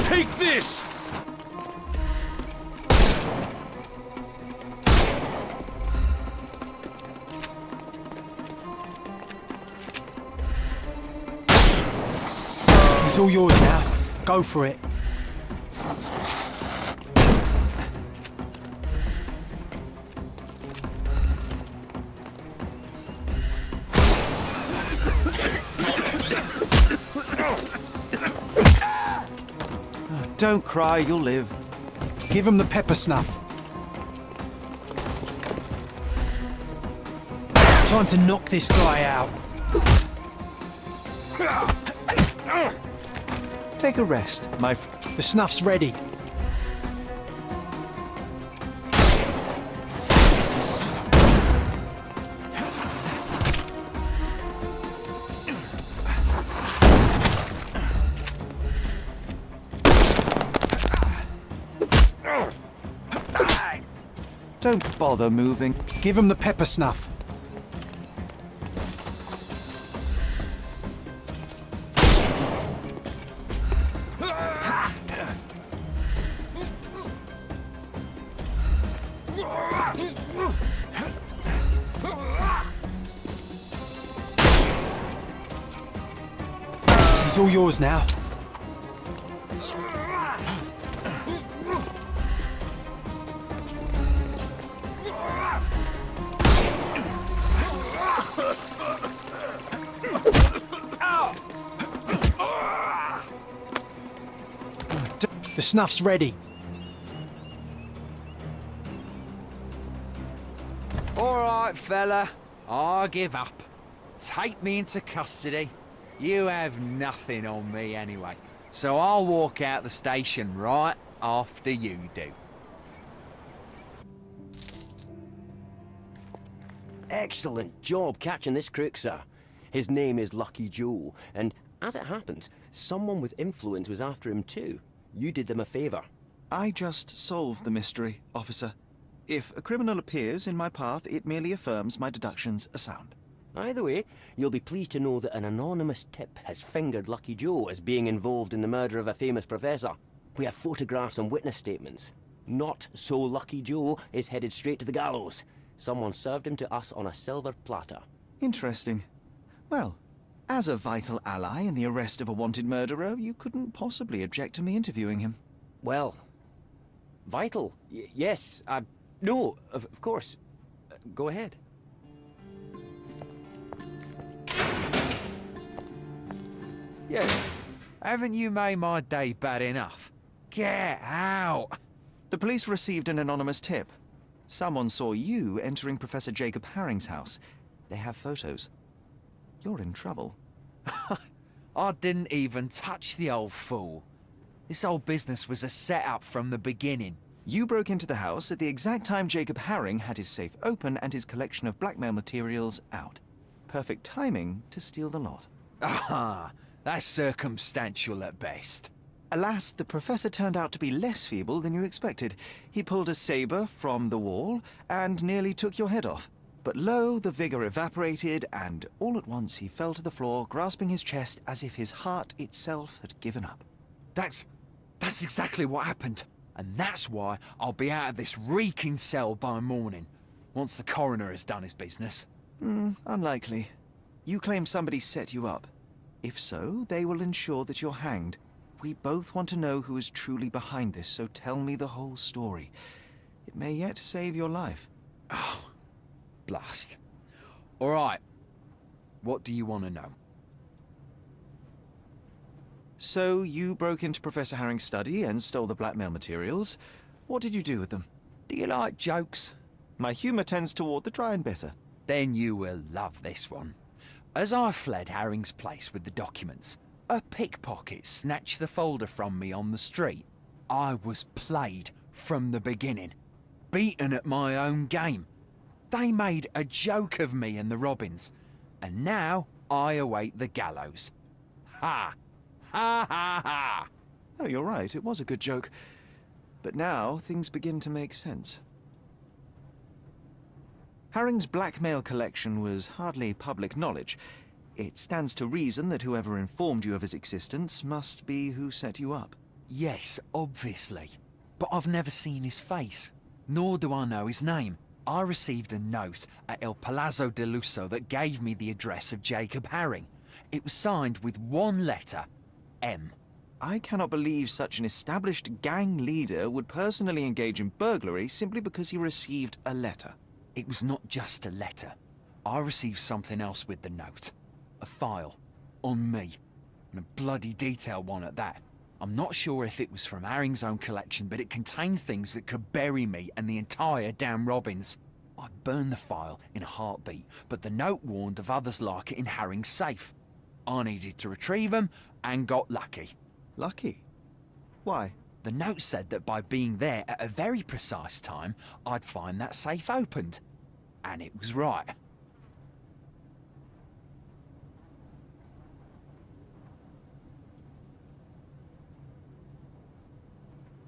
Take this! It's all yours now. Go for it. Don't cry, you'll live. Give him the pepper snuff. It's time to knock this guy out. Take a rest, The snuff's ready. Don't bother moving. Give him the pepper snuff. It's all yours now. The snuff's ready. All right, fella. I give up. Take me into custody. You have nothing on me anyway. So I'll walk out the station right after you do. Excellent job catching this crook, sir. His name is Lucky Joe, and as it happens, someone with influence was after him too. You did them a favour. I just solved the mystery, officer. If a criminal appears in my path, it merely affirms my deductions are sound. Either way, you'll be pleased to know that an anonymous tip has fingered Lucky Joe as being involved in the murder of a famous professor. We have photographs and witness statements. Not so Lucky Joe is headed straight to the gallows. Someone served him to us on a silver platter. Interesting. Well, as a vital ally in the arrest of a wanted murderer, you couldn't possibly object to me interviewing him. Well, vital? Yes, no, of course. Go ahead. Yeah. Haven't you made my day bad enough? Get out! The police received an anonymous tip. Someone saw you entering Professor Jacob Harring's house. They have photos. You're in trouble. I didn't even touch the old fool. This whole business was a setup from the beginning. You broke into the house at the exact time Jacob Haring had his safe open and his collection of blackmail materials out. Perfect timing to steal the lot. Ah, that's circumstantial at best. Alas, the professor turned out to be less feeble than you expected. He pulled a saber from the wall and nearly took your head off. But lo, the vigor evaporated, and all at once he fell to the floor, grasping his chest as if his heart itself had given up. That's exactly what happened. And that's why I'll be out of this reeking cell by morning, once the coroner has done his business. Unlikely. You claim somebody set you up. If so, they will ensure that you're hanged. We both want to know who is truly behind this, so tell me the whole story. It may yet save your life. Oh, blast. All right. What do you want to know? So, you broke into Professor Herring's study and stole the blackmail materials. What did you do with them? Do you like jokes? My humour tends toward the dry and bitter. Then you will love this one. As I fled Herring's place with the documents, a pickpocket snatched the folder from me on the street. I was played from the beginning, beaten at my own game. They made a joke of me and the Robins, and now I await the gallows. Ha! Ha ha ha! Oh, you're right, it was a good joke. But now things begin to make sense. Herring's blackmail collection was hardly public knowledge. It stands to reason that whoever informed you of his existence must be who set you up. Yes, obviously. But I've never seen his face, nor do I know his name. I received a note at El Palazzo de Lusso that gave me the address of Jacob Herring. It was signed with one letter, M. I cannot believe such an established gang leader would personally engage in burglary simply because he received a letter. It was not just a letter. I received something else with the note. A file. On me. And a bloody detailed one at that. I'm not sure if it was from Herring's own collection, but it contained things that could bury me and the entire damn Robins. I burned the file in a heartbeat, but the note warned of others like it in Herring's safe. I needed to retrieve them, and got lucky. Lucky? Why? The note said that by being there at a very precise time, I'd find that safe opened. And it was right.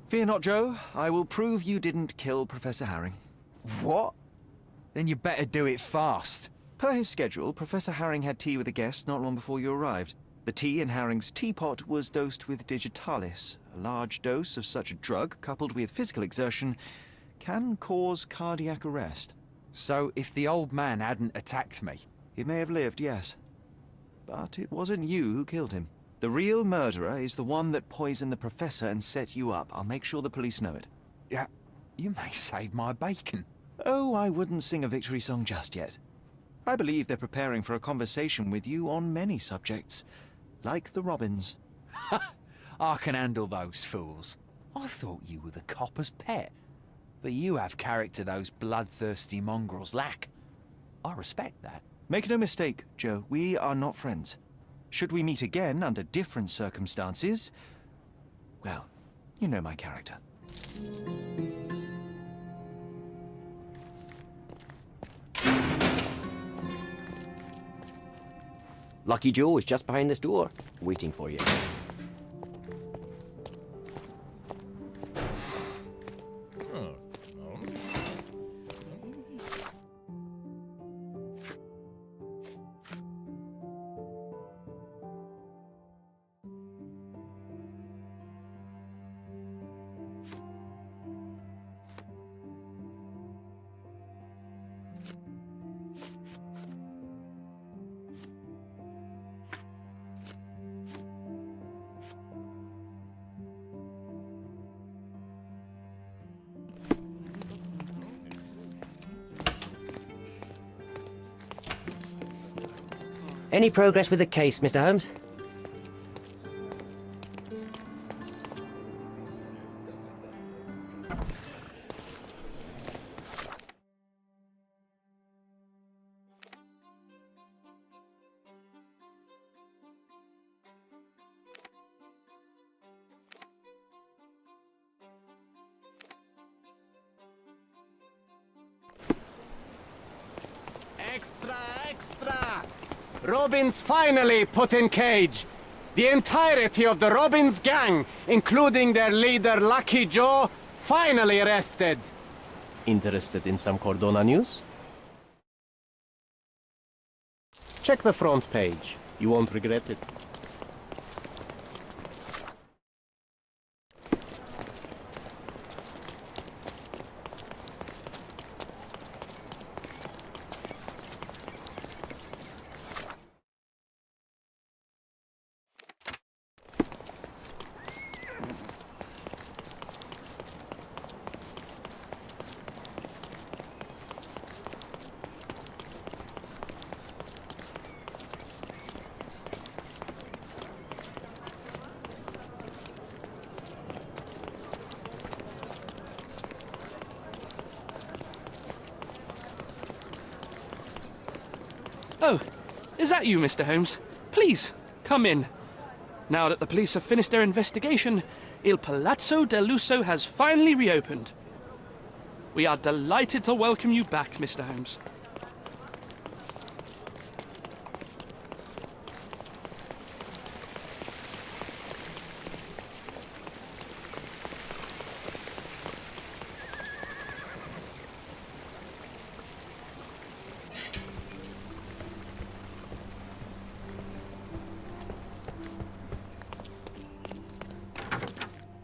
Fear not, Joe. I will prove you didn't kill Professor Herring. What? Then you better do it fast. Per his schedule, Professor Herring had tea with a guest not long before you arrived. The tea in Herring's teapot was dosed with digitalis. A large dose of such a drug, coupled with physical exertion, can cause cardiac arrest. So if the old man hadn't attacked me... He may have lived, yes. But it wasn't you who killed him. The real murderer is the one that poisoned the professor and set you up. I'll make sure the police know it. Yeah, you may save my bacon. Oh, I wouldn't sing a victory song just yet. I believe they're preparing for a conversation with you on many subjects. Like the Robins. I can handle those fools. I thought you were the copper's pet. But you have character those bloodthirsty mongrels lack. I respect that. Make no mistake, Joe, we are not friends. Should we meet again under different circumstances, well, you know my character. Lucky Joe is just behind this door, waiting for you. Any progress with the case, Mr. Holmes? Extra, extra! Robins finally put in cage. The entirety of the Robins gang, including their leader Lucky Joe, finally arrested. Interested in some Cordona news? Check the front page. You won't regret it. Oh, is that you, Mr. Holmes? Please, come in. Now that the police have finished their investigation, Il Palazzo del Lusso has finally reopened. We are delighted to welcome you back, Mr. Holmes.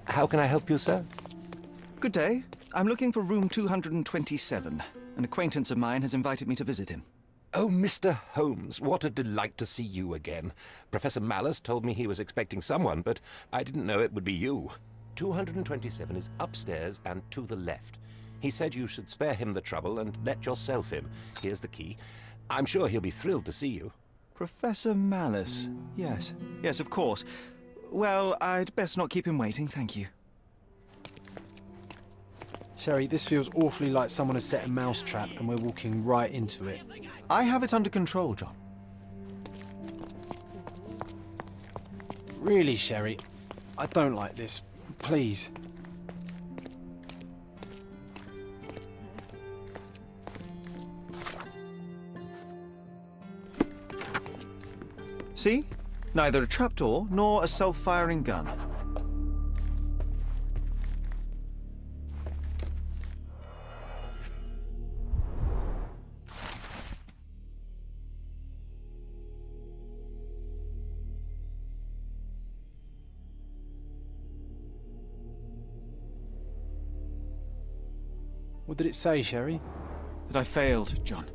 How can I help you, sir? Good day. I'm looking for room 227. An acquaintance of mine has invited me to visit him. Oh, Mr. Holmes, what a delight to see you again. Professor Malice told me he was expecting someone, but I didn't know it would be you. 227 is upstairs and to the left. He said you should spare him the trouble and let yourself in. Here's the key. I'm sure he'll be thrilled to see you. Professor Malice. Yes. Yes, of course. Well, I'd best not keep him waiting, thank you. Sherry, this feels awfully like someone has set a mousetrap and we're walking right into it. I have it under control, John. Really, Sherry? I don't like this. Please. See? Neither a trapdoor nor a self-firing gun. What did it say, Sherry? That I failed, John.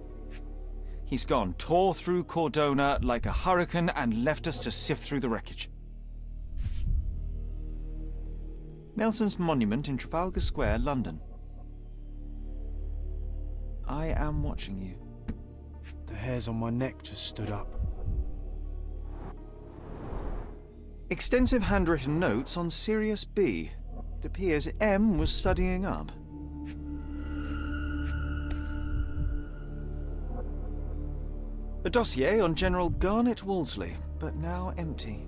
He's gone, tore through Cordona like a hurricane and left us to sift through the wreckage. Nelson's monument in Trafalgar Square, London. I am watching you. The hairs on my neck just stood up. Extensive handwritten notes on Sirius B. It appears M was studying up. A dossier on General Garnet Wolseley, but now empty.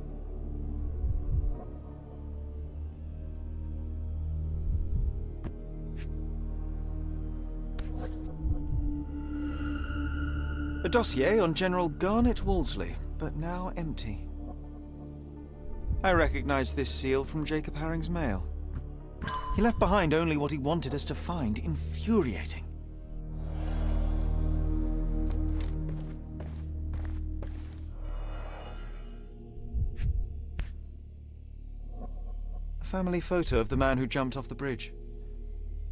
A dossier on General Garnet Wolseley, but now empty. I recognize this seal from Jacob Haring's mail. He left behind only what he wanted us to find. Infuriating. A family photo of the man who jumped off the bridge.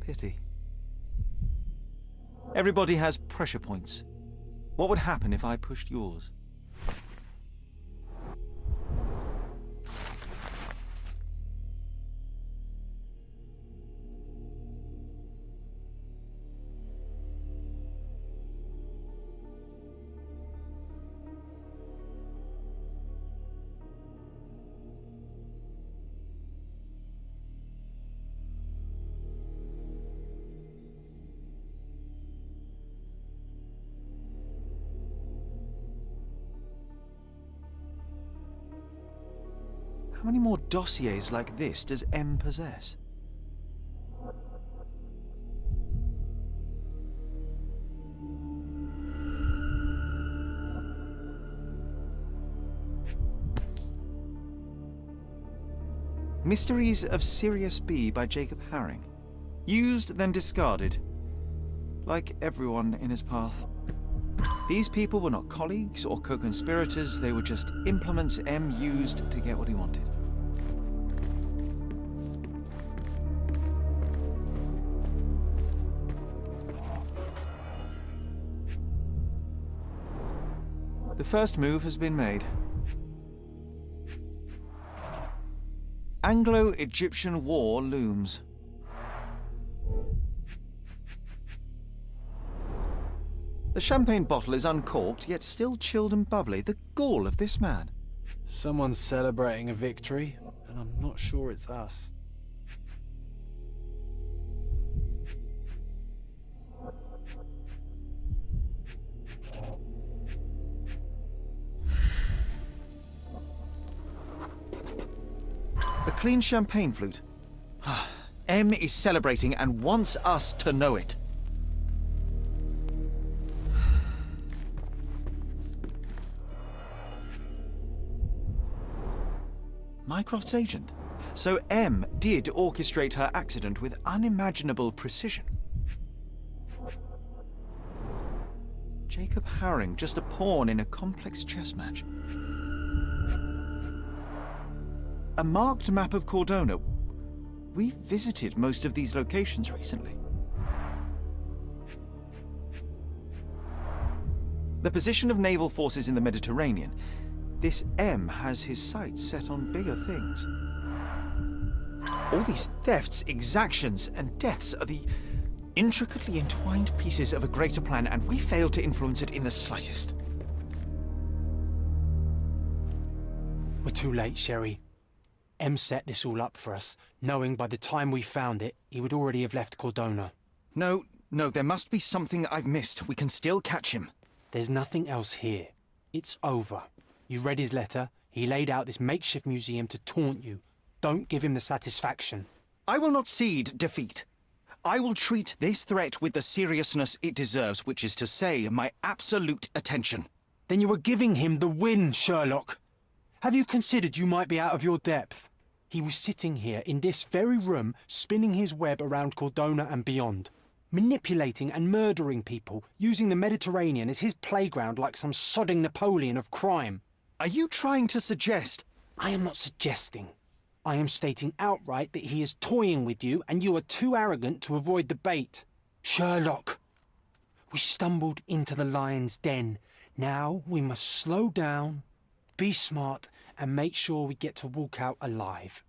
Pity. Everybody has pressure points. What would happen if I pushed yours? How many more dossiers like this does M possess? Mysteries of Sirius B by Jacob Haring. Used, then discarded. Like everyone in his path. These people were not colleagues or co-conspirators, they were just implements M used to get what he wanted. The first move has been made. Anglo-Egyptian war looms. The champagne bottle is uncorked, yet still chilled and bubbly. The gall of this man. Someone's celebrating a victory, and I'm not sure it's us. clean champagne flute. M is celebrating and wants us to know it. Mycroft's agent. So M did orchestrate her accident with unimaginable precision. Jacob Haring, just a pawn in a complex chess match. A marked map of Cordona. We've visited most of these locations recently. The position of naval forces in the Mediterranean. This M has his sights set on bigger things. All these thefts, exactions, and deaths are the intricately entwined pieces of a greater plan, and we failed to influence it in the slightest. We're too late, Sherry. M set this all up for us, knowing by the time we found it, he would already have left Cordona. No, there must be something I've missed. We can still catch him. There's nothing else here. It's over. You read his letter. He laid out this makeshift museum to taunt you. Don't give him the satisfaction. I will not cede defeat. I will treat this threat with the seriousness it deserves, which is to say, my absolute attention. Then you were giving him the win, Sherlock. Have you considered you might be out of your depth? He was sitting here in this very room, spinning his web around Cordona and beyond, manipulating and murdering people, using the Mediterranean as his playground like some sodding Napoleon of crime. Are you trying to suggest? I am not suggesting. I am stating outright that he is toying with you and you are too arrogant to avoid the bait. Sherlock, we stumbled into the lion's den. Now we must slow down, be smart, and make sure we get to walk out alive.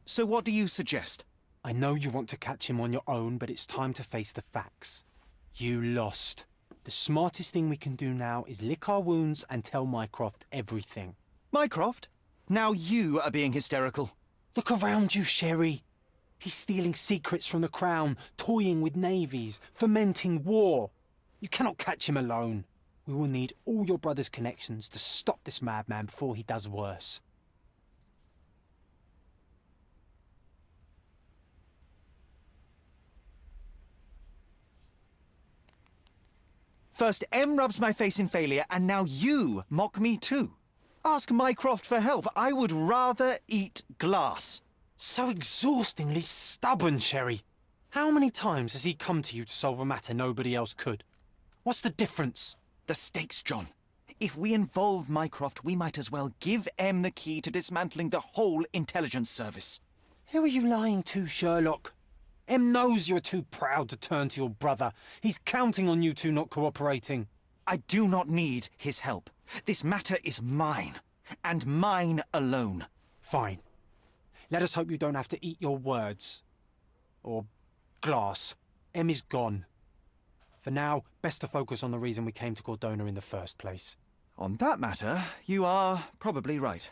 So what do you suggest? I know you want to catch him on your own, but it's time to face the facts. You lost. The smartest thing we can do now is lick our wounds and tell Mycroft everything. Mycroft? Now you are being hysterical. Look around you, Sherry. He's stealing secrets from the Crown, toying with navies, fomenting war. You cannot catch him alone. We will need all your brother's connections to stop this madman before he does worse. First M rubs my face in failure, and now you mock me too. Ask Mycroft for help. I would rather eat glass. So exhaustingly stubborn, Sherry. How many times has he come to you to solve a matter nobody else could? What's the difference? The stakes, John. If we involve Mycroft, we might as well give M the key to dismantling the whole intelligence service. Who are you lying to, Sherlock? M knows you're too proud to turn to your brother. He's counting on you two not cooperating. I do not need his help. This matter is mine, and mine alone. Fine. Let us hope you don't have to eat your words. Or glass. M is gone. For now, best to focus on the reason we came to Cordona in the first place. On that matter, you are probably right.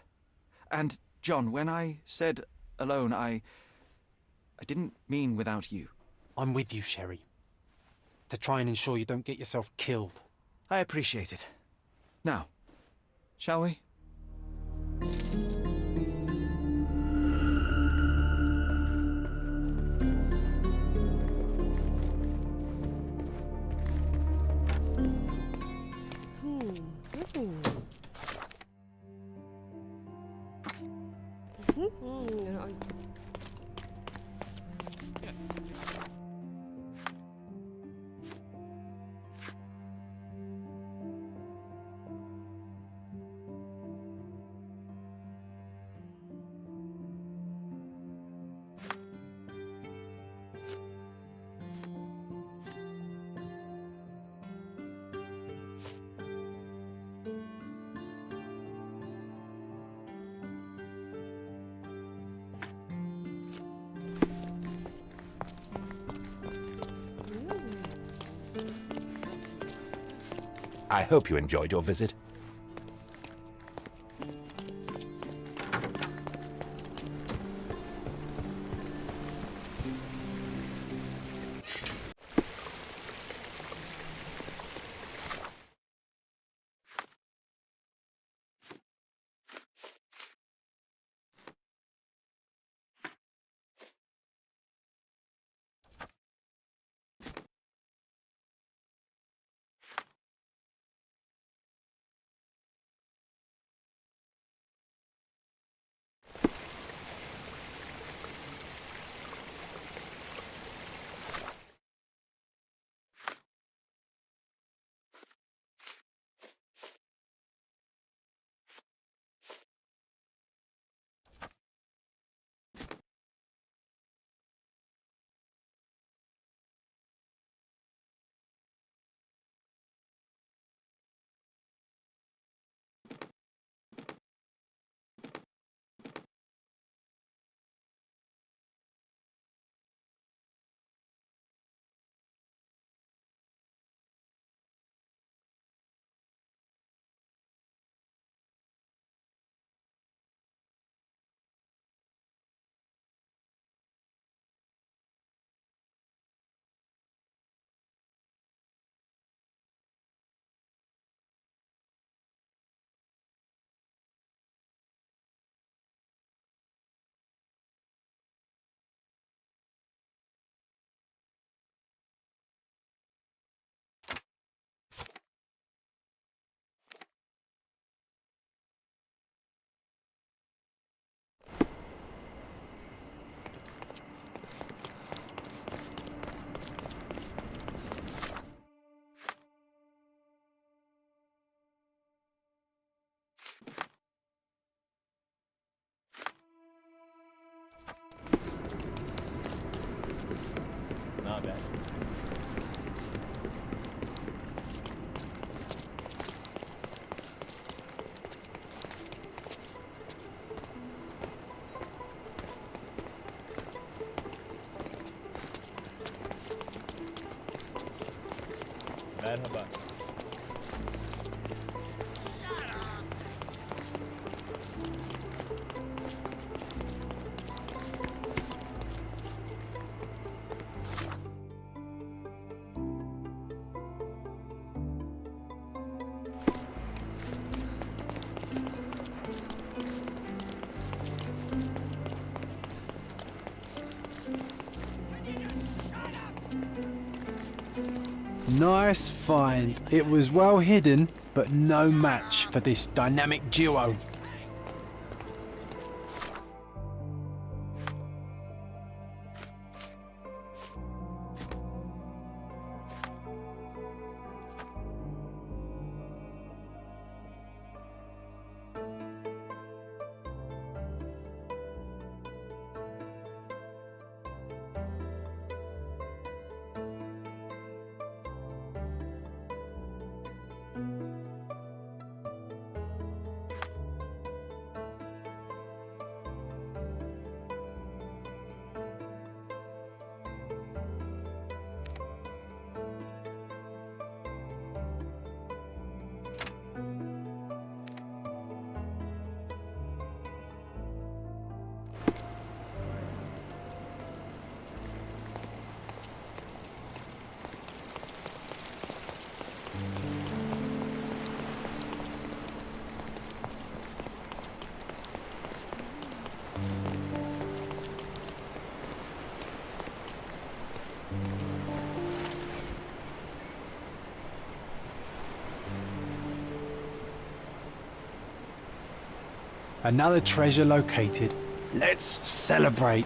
And, John, when I said alone, I didn't mean without you. I'm with you, Sherry. To try and ensure you don't get yourself killed. I appreciate it. Now, shall we? I hope you enjoyed your visit. Merhaba. Nice find. It was well hidden, but no match for this dynamic duo. Another treasure located. Let's celebrate.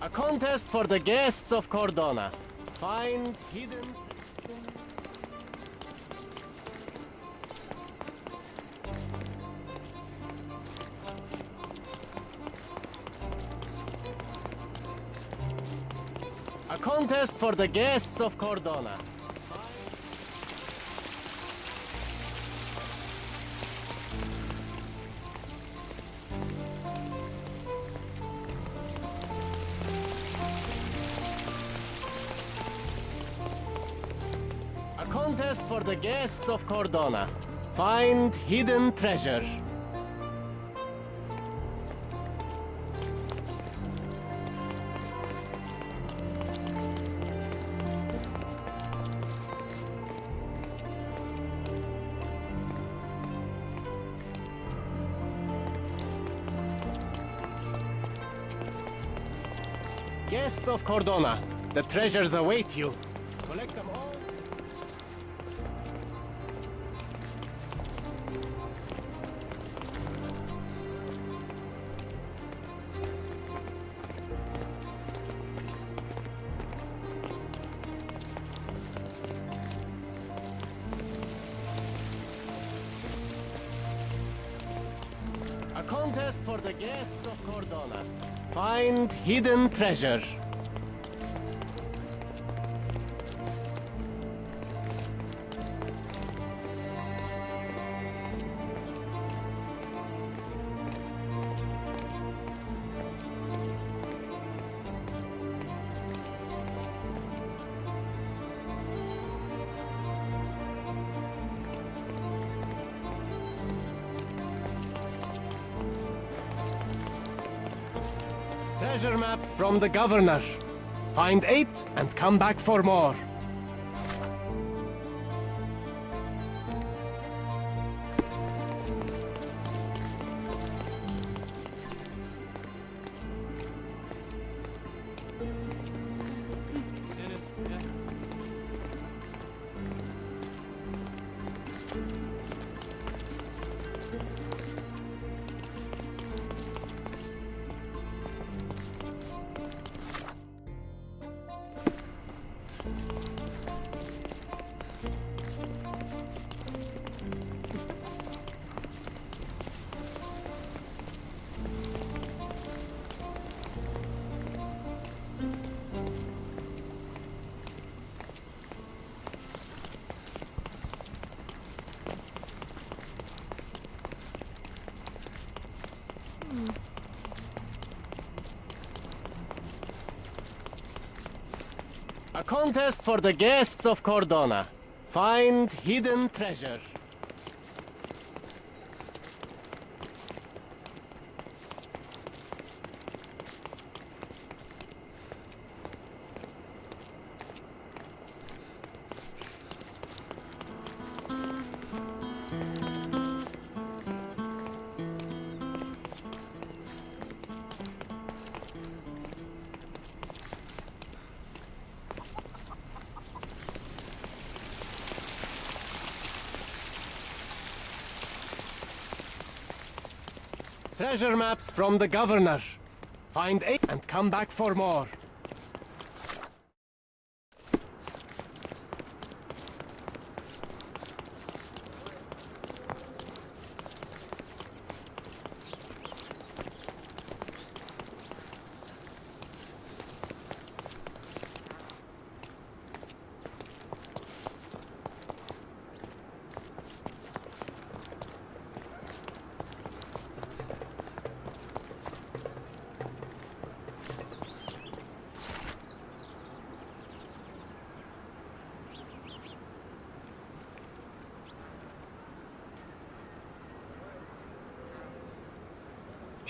A contest for the guests of Cordona. Find hidden... A contest for the guests of Cordona. A contest for the guests of Cordona. Find hidden treasure. Guests of Cordona, the treasures await you. Collect them all. A contest for the guests of Cordona. Find hidden treasure. Treasure maps from the governor. Find 8 and come back for more. contest for the guests of Cordona. Find hidden treasure. Treasure maps from the governor. Find 8 and come back for more.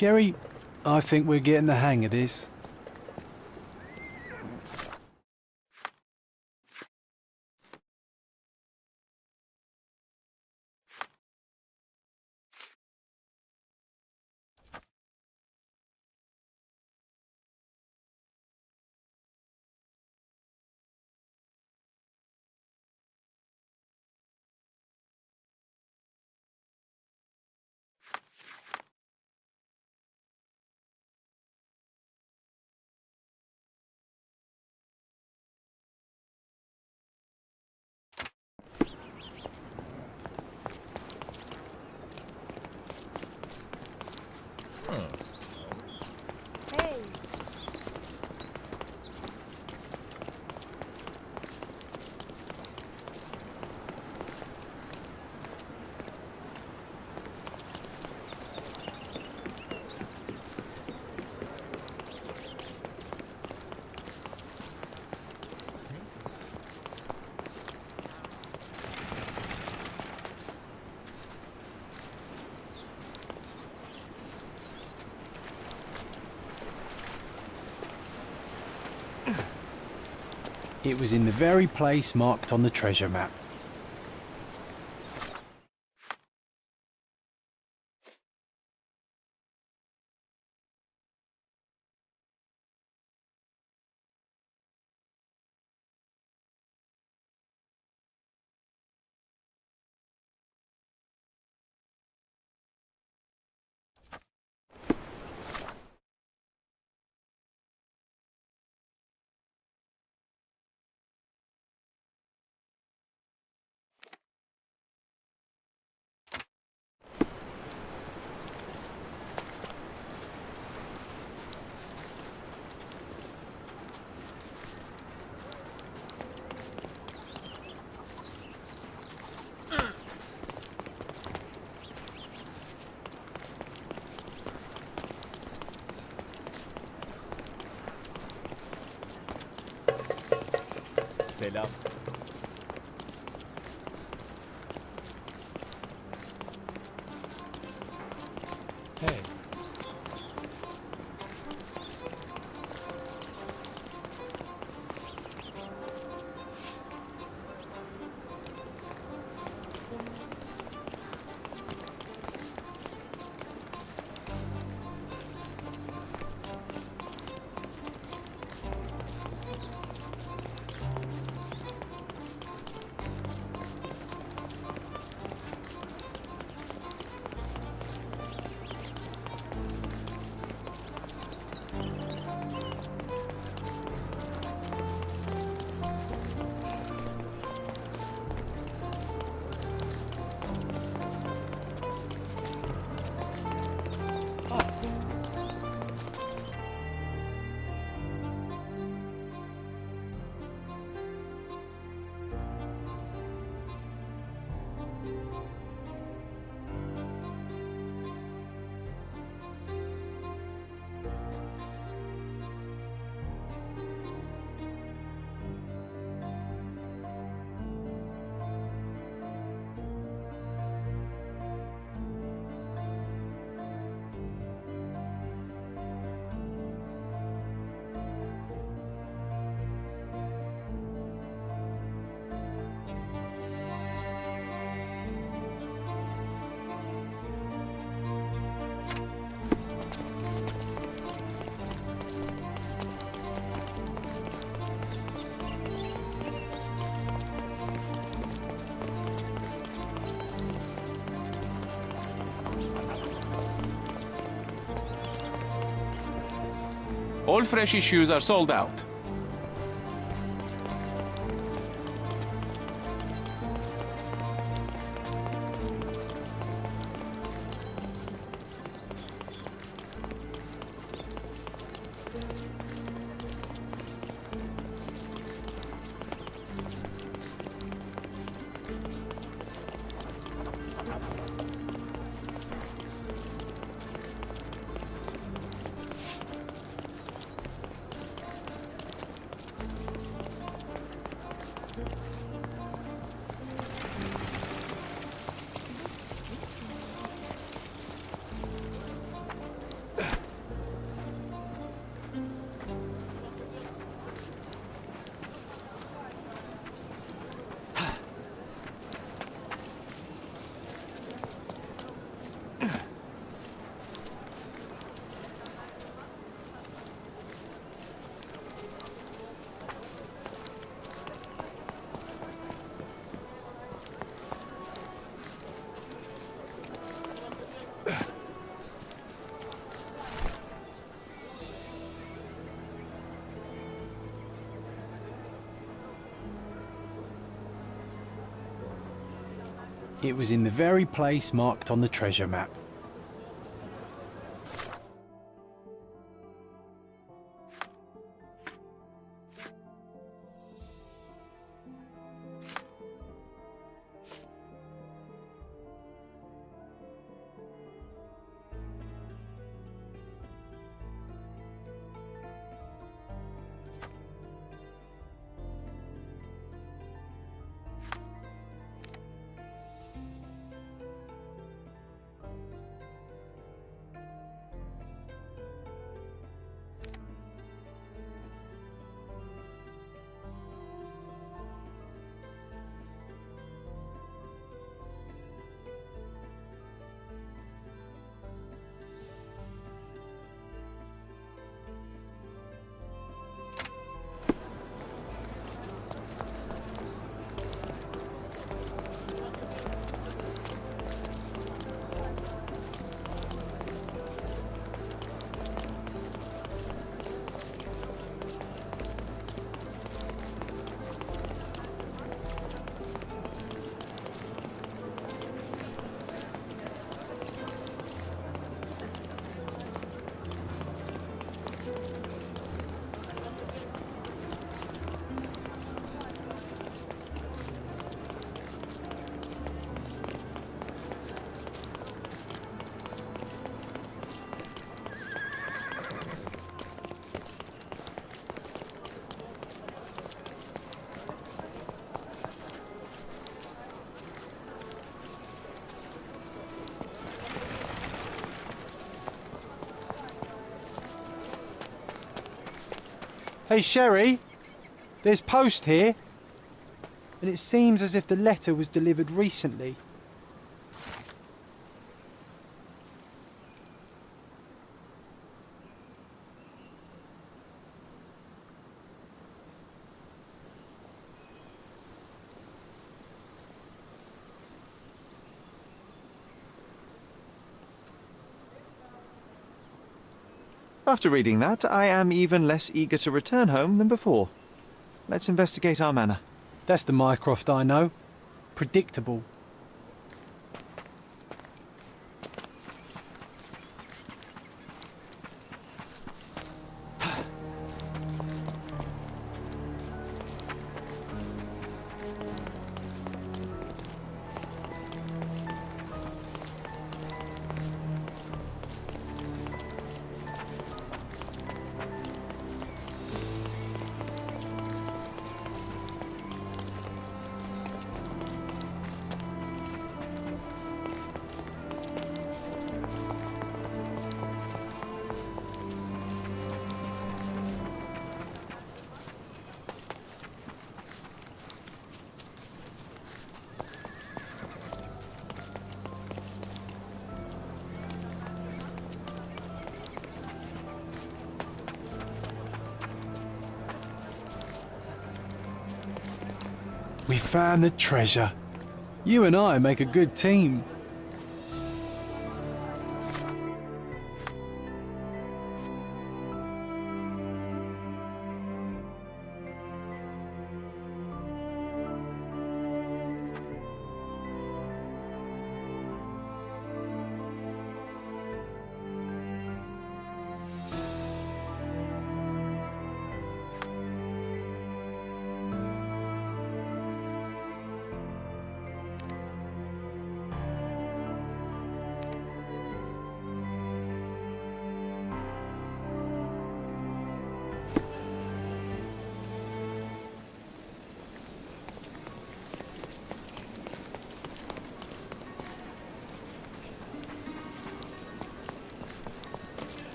Sherry, I think we're getting the hang of this. It was in the very place marked on the treasure map. Selam. Hey. All fresh issues are sold out. It was in the very place marked on the treasure map. Hey, Sherry, there's post here, and it seems as if the letter was delivered recently. After reading that, I am even less eager to return home than before. Let's investigate our manor. That's the Mycroft I know. Predictable. We found the treasure. You and I make a good team.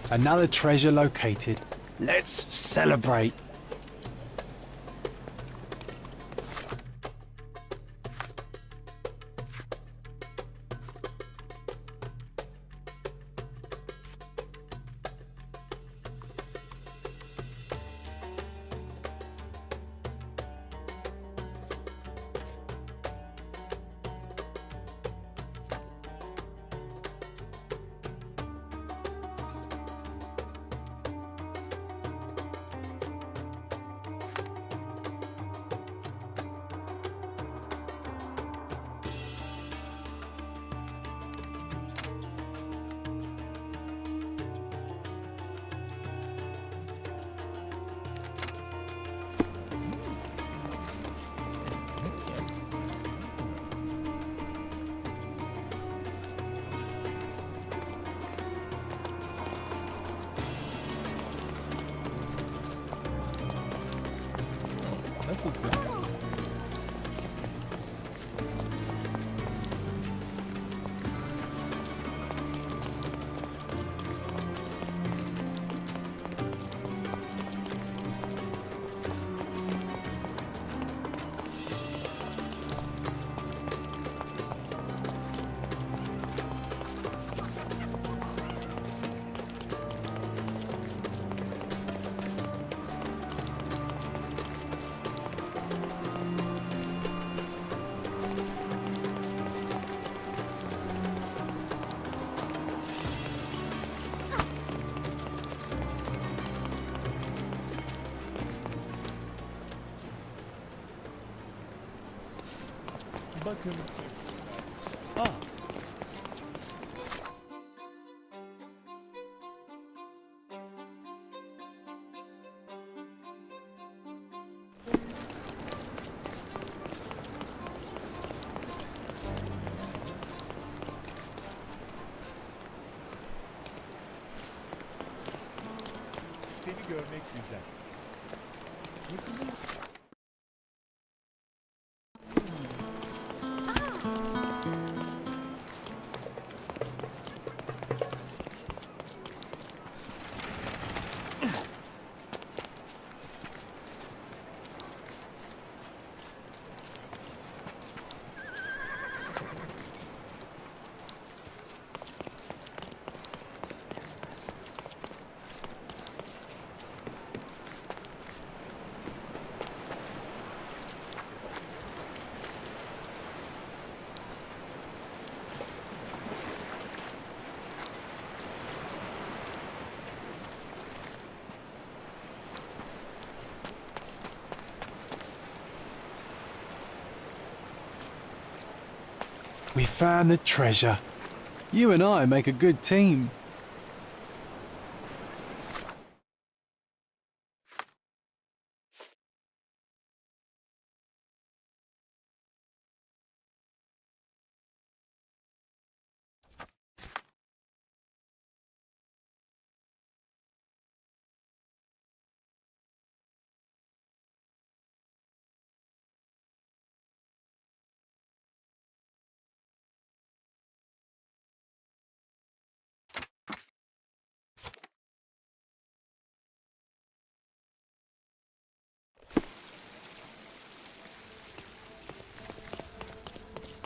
Another treasure located. Let's celebrate. Nasılsın? Bakın. Ah. Seni görmek güzel. We found the treasure. You and I make a good team.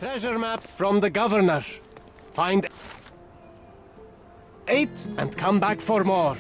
Treasure maps from the governor. Find 8 and come back for more.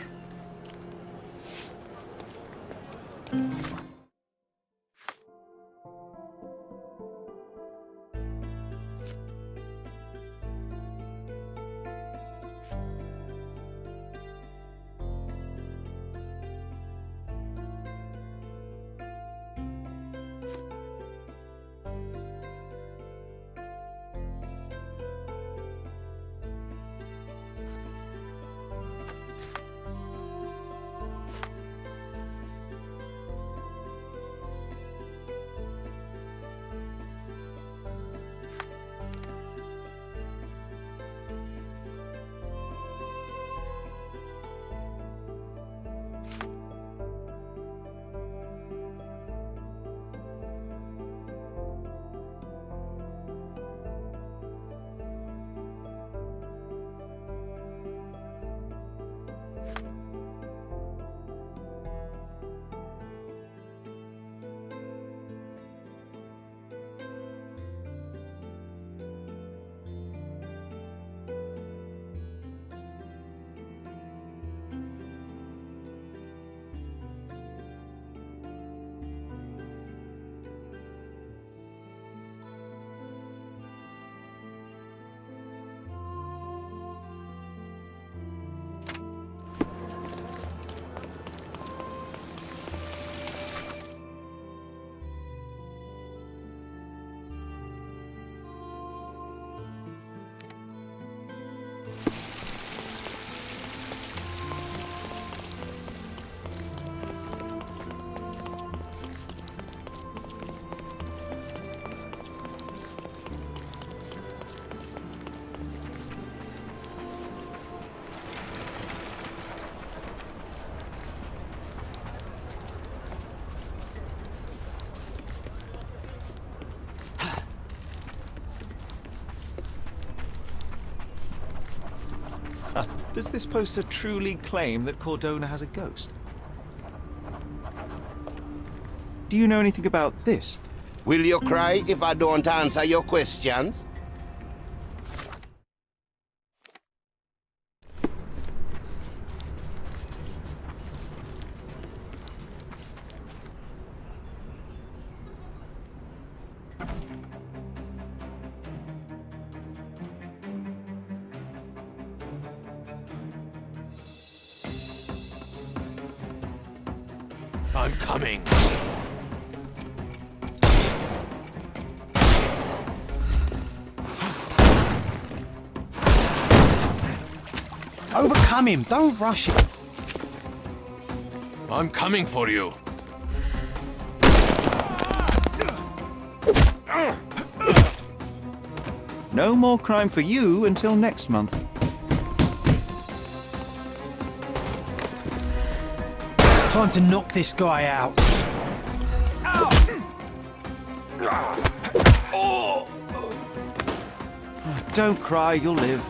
Does this poster truly claim that Cordona has a ghost? Do you know anything about this? Will you cry if I don't answer your questions? I'm coming. Overcome him, don't rush him. I'm coming for you. No more crime for you until next month. Time to knock this guy out. Don't cry, you'll live.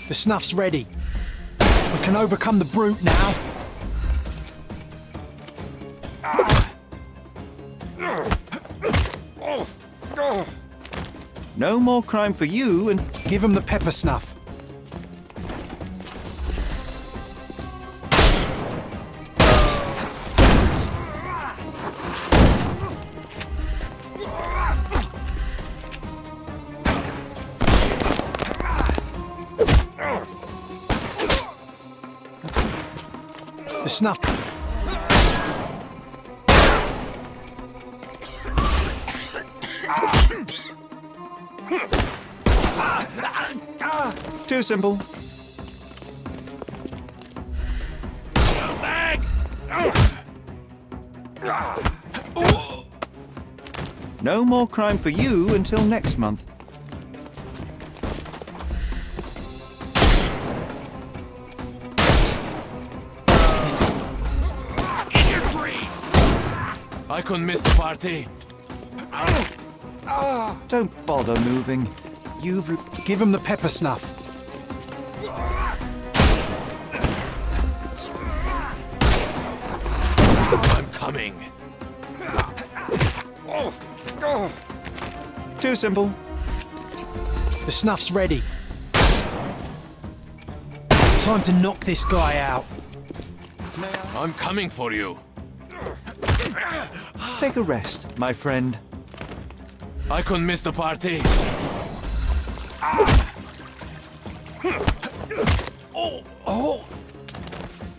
The snuff's ready. We can overcome the brute now. No more crime for you and... Give him the pepper snuff. The snuff. Too simple. No more crime for you until next month. I couldn't miss the party. Don't bother moving. Give him the pepper snuff. I'm coming. Too simple. The snuff's ready. Time to knock this guy out. I'm coming for you. Take a rest, my friend. I couldn't miss the party.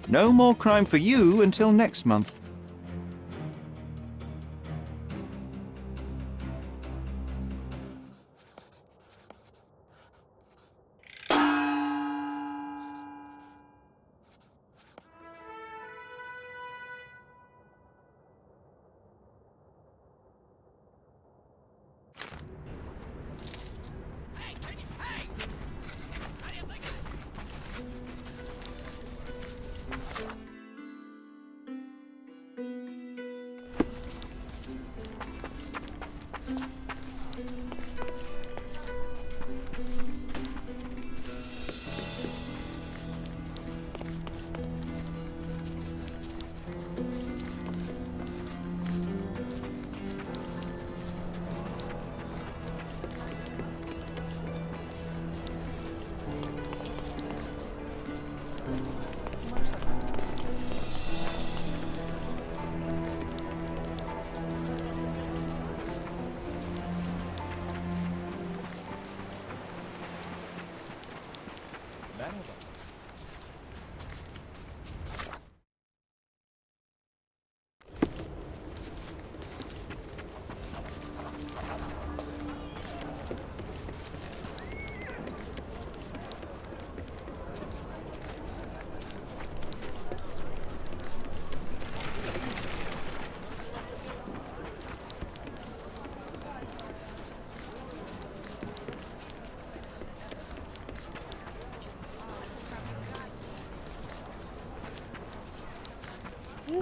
No more crime for you until next month.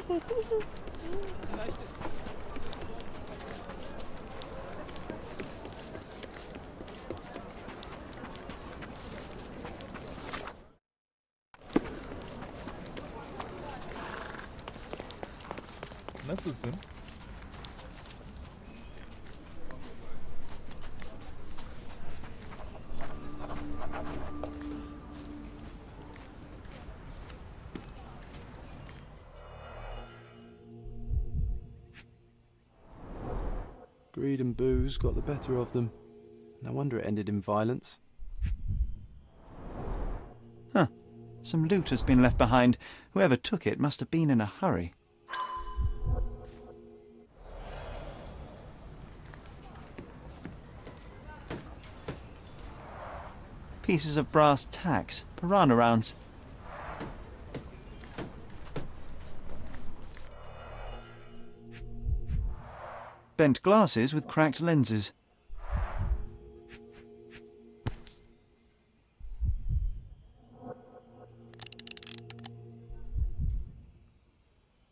Nice to see you. Nasılsın? Greed and booze got the better of them. No wonder it ended in violence. Huh. Some loot has been left behind. Whoever took it must have been in a hurry. Pieces of brass tacks, piranha rounds. Bent glasses with cracked lenses.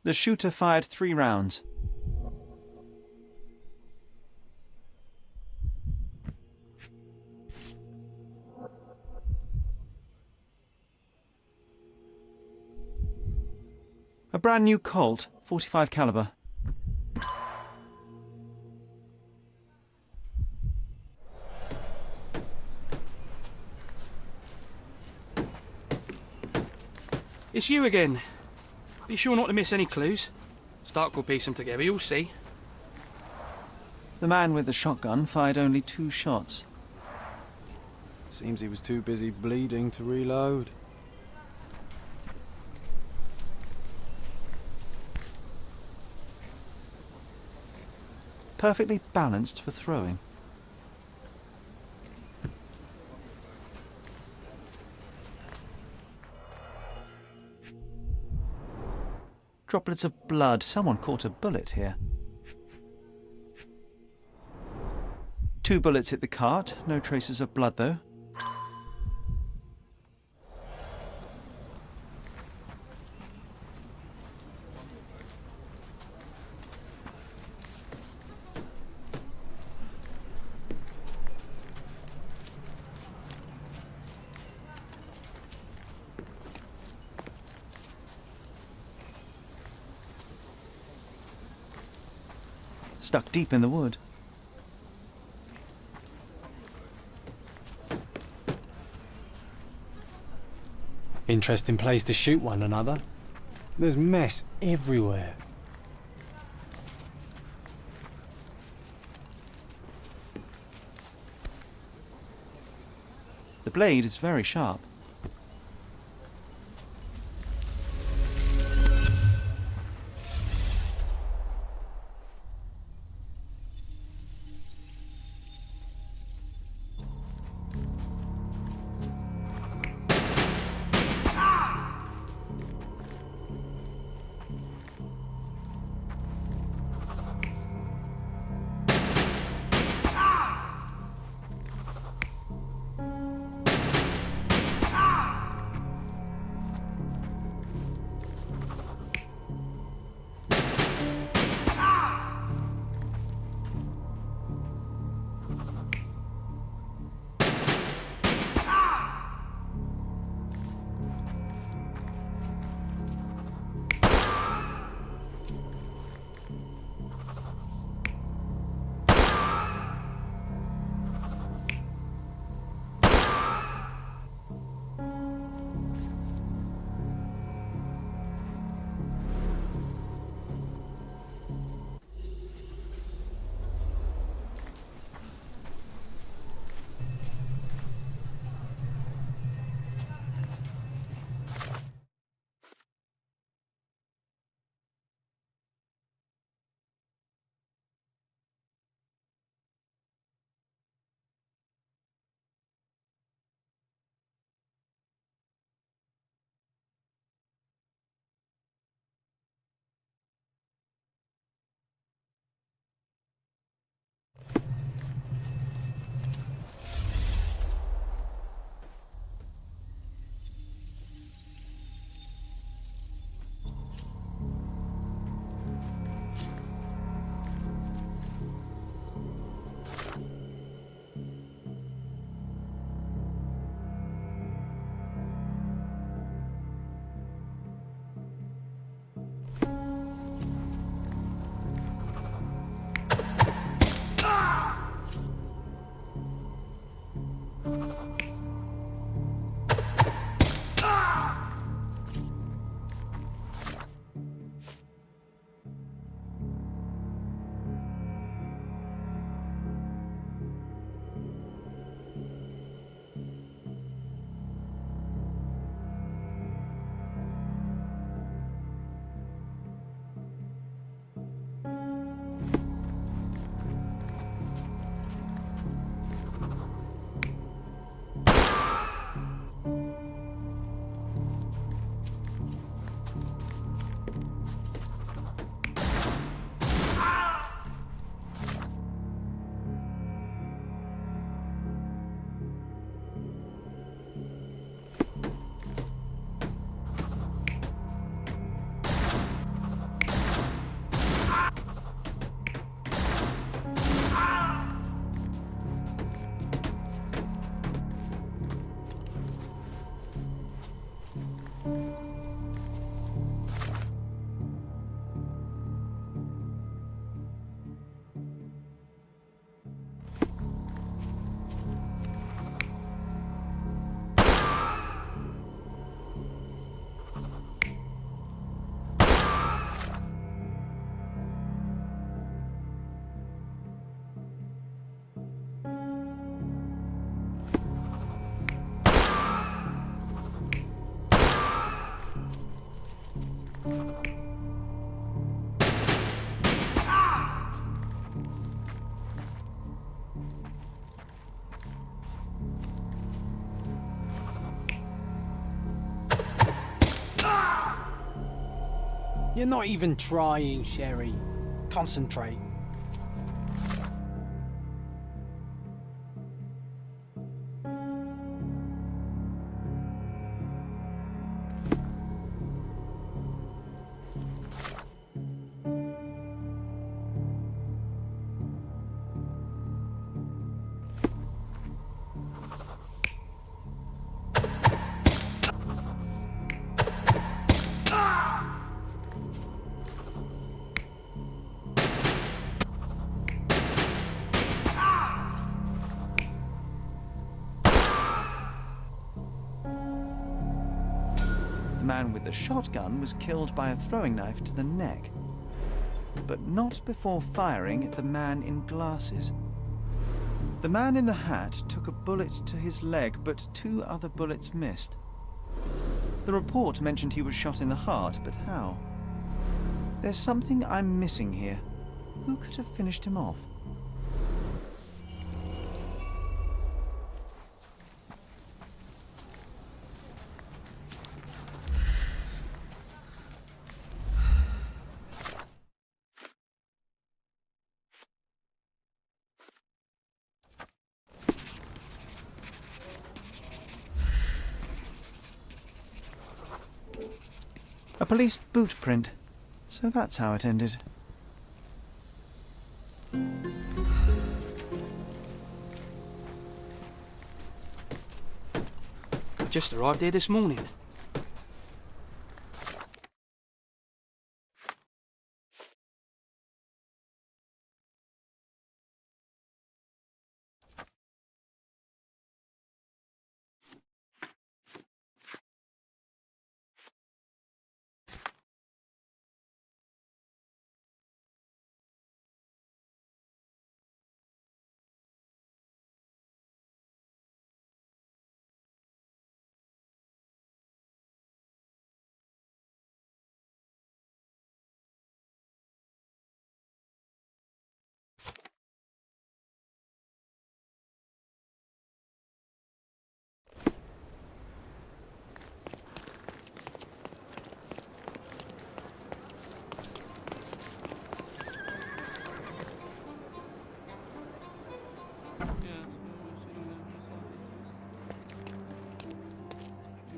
The shooter fired 3 rounds. A brand new Colt, .45 caliber. It's you again. Be sure not to miss any clues. Stark will piece them together, you'll see. The man with the shotgun fired only 2 shots. Seems he was too busy bleeding to reload. Perfectly balanced for throwing. Droplets of blood. Someone caught a bullet here. 2 bullets hit the cart. No traces of blood, though. Stuck deep in the wood. Interesting place to shoot one another. There's mess everywhere. The blade is very sharp. You're not even trying, Sherry. Concentrate. The man with the shotgun was killed by a throwing knife to the neck, but not before firing at the man in glasses. The man in the hat took a bullet to his leg, but 2 other bullets missed. The report mentioned he was shot in the heart, but how? There's something I'm missing here. Who could have finished him off? A police boot print. So that's how it ended. Just arrived here this morning.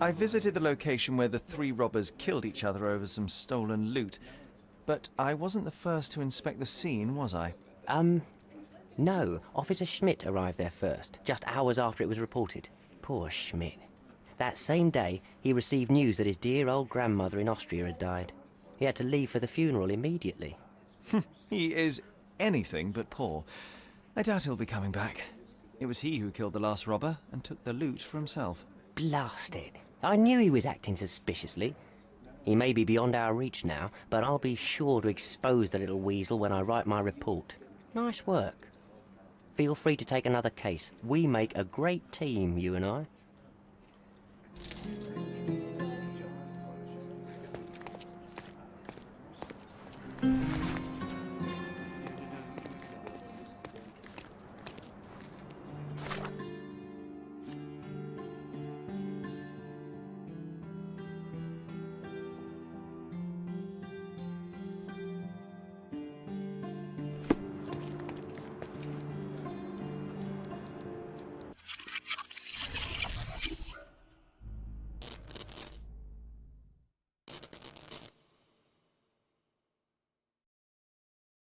I visited the location where the 3 robbers killed each other over some stolen loot, but I wasn't the first to inspect the scene, was I? No. Officer Schmidt arrived there first, just hours after it was reported. Poor Schmidt. That same day, he received news that his dear old grandmother in Austria had died. He had to leave for the funeral immediately. He is anything but poor. I doubt he'll be coming back. It was he who killed the last robber and took the loot for himself. Blast it. I knew he was acting suspiciously. He may be beyond our reach now, but I'll be sure to expose the little weasel when I write my report. Nice work. Feel free to take another case. We make a great team, you and I.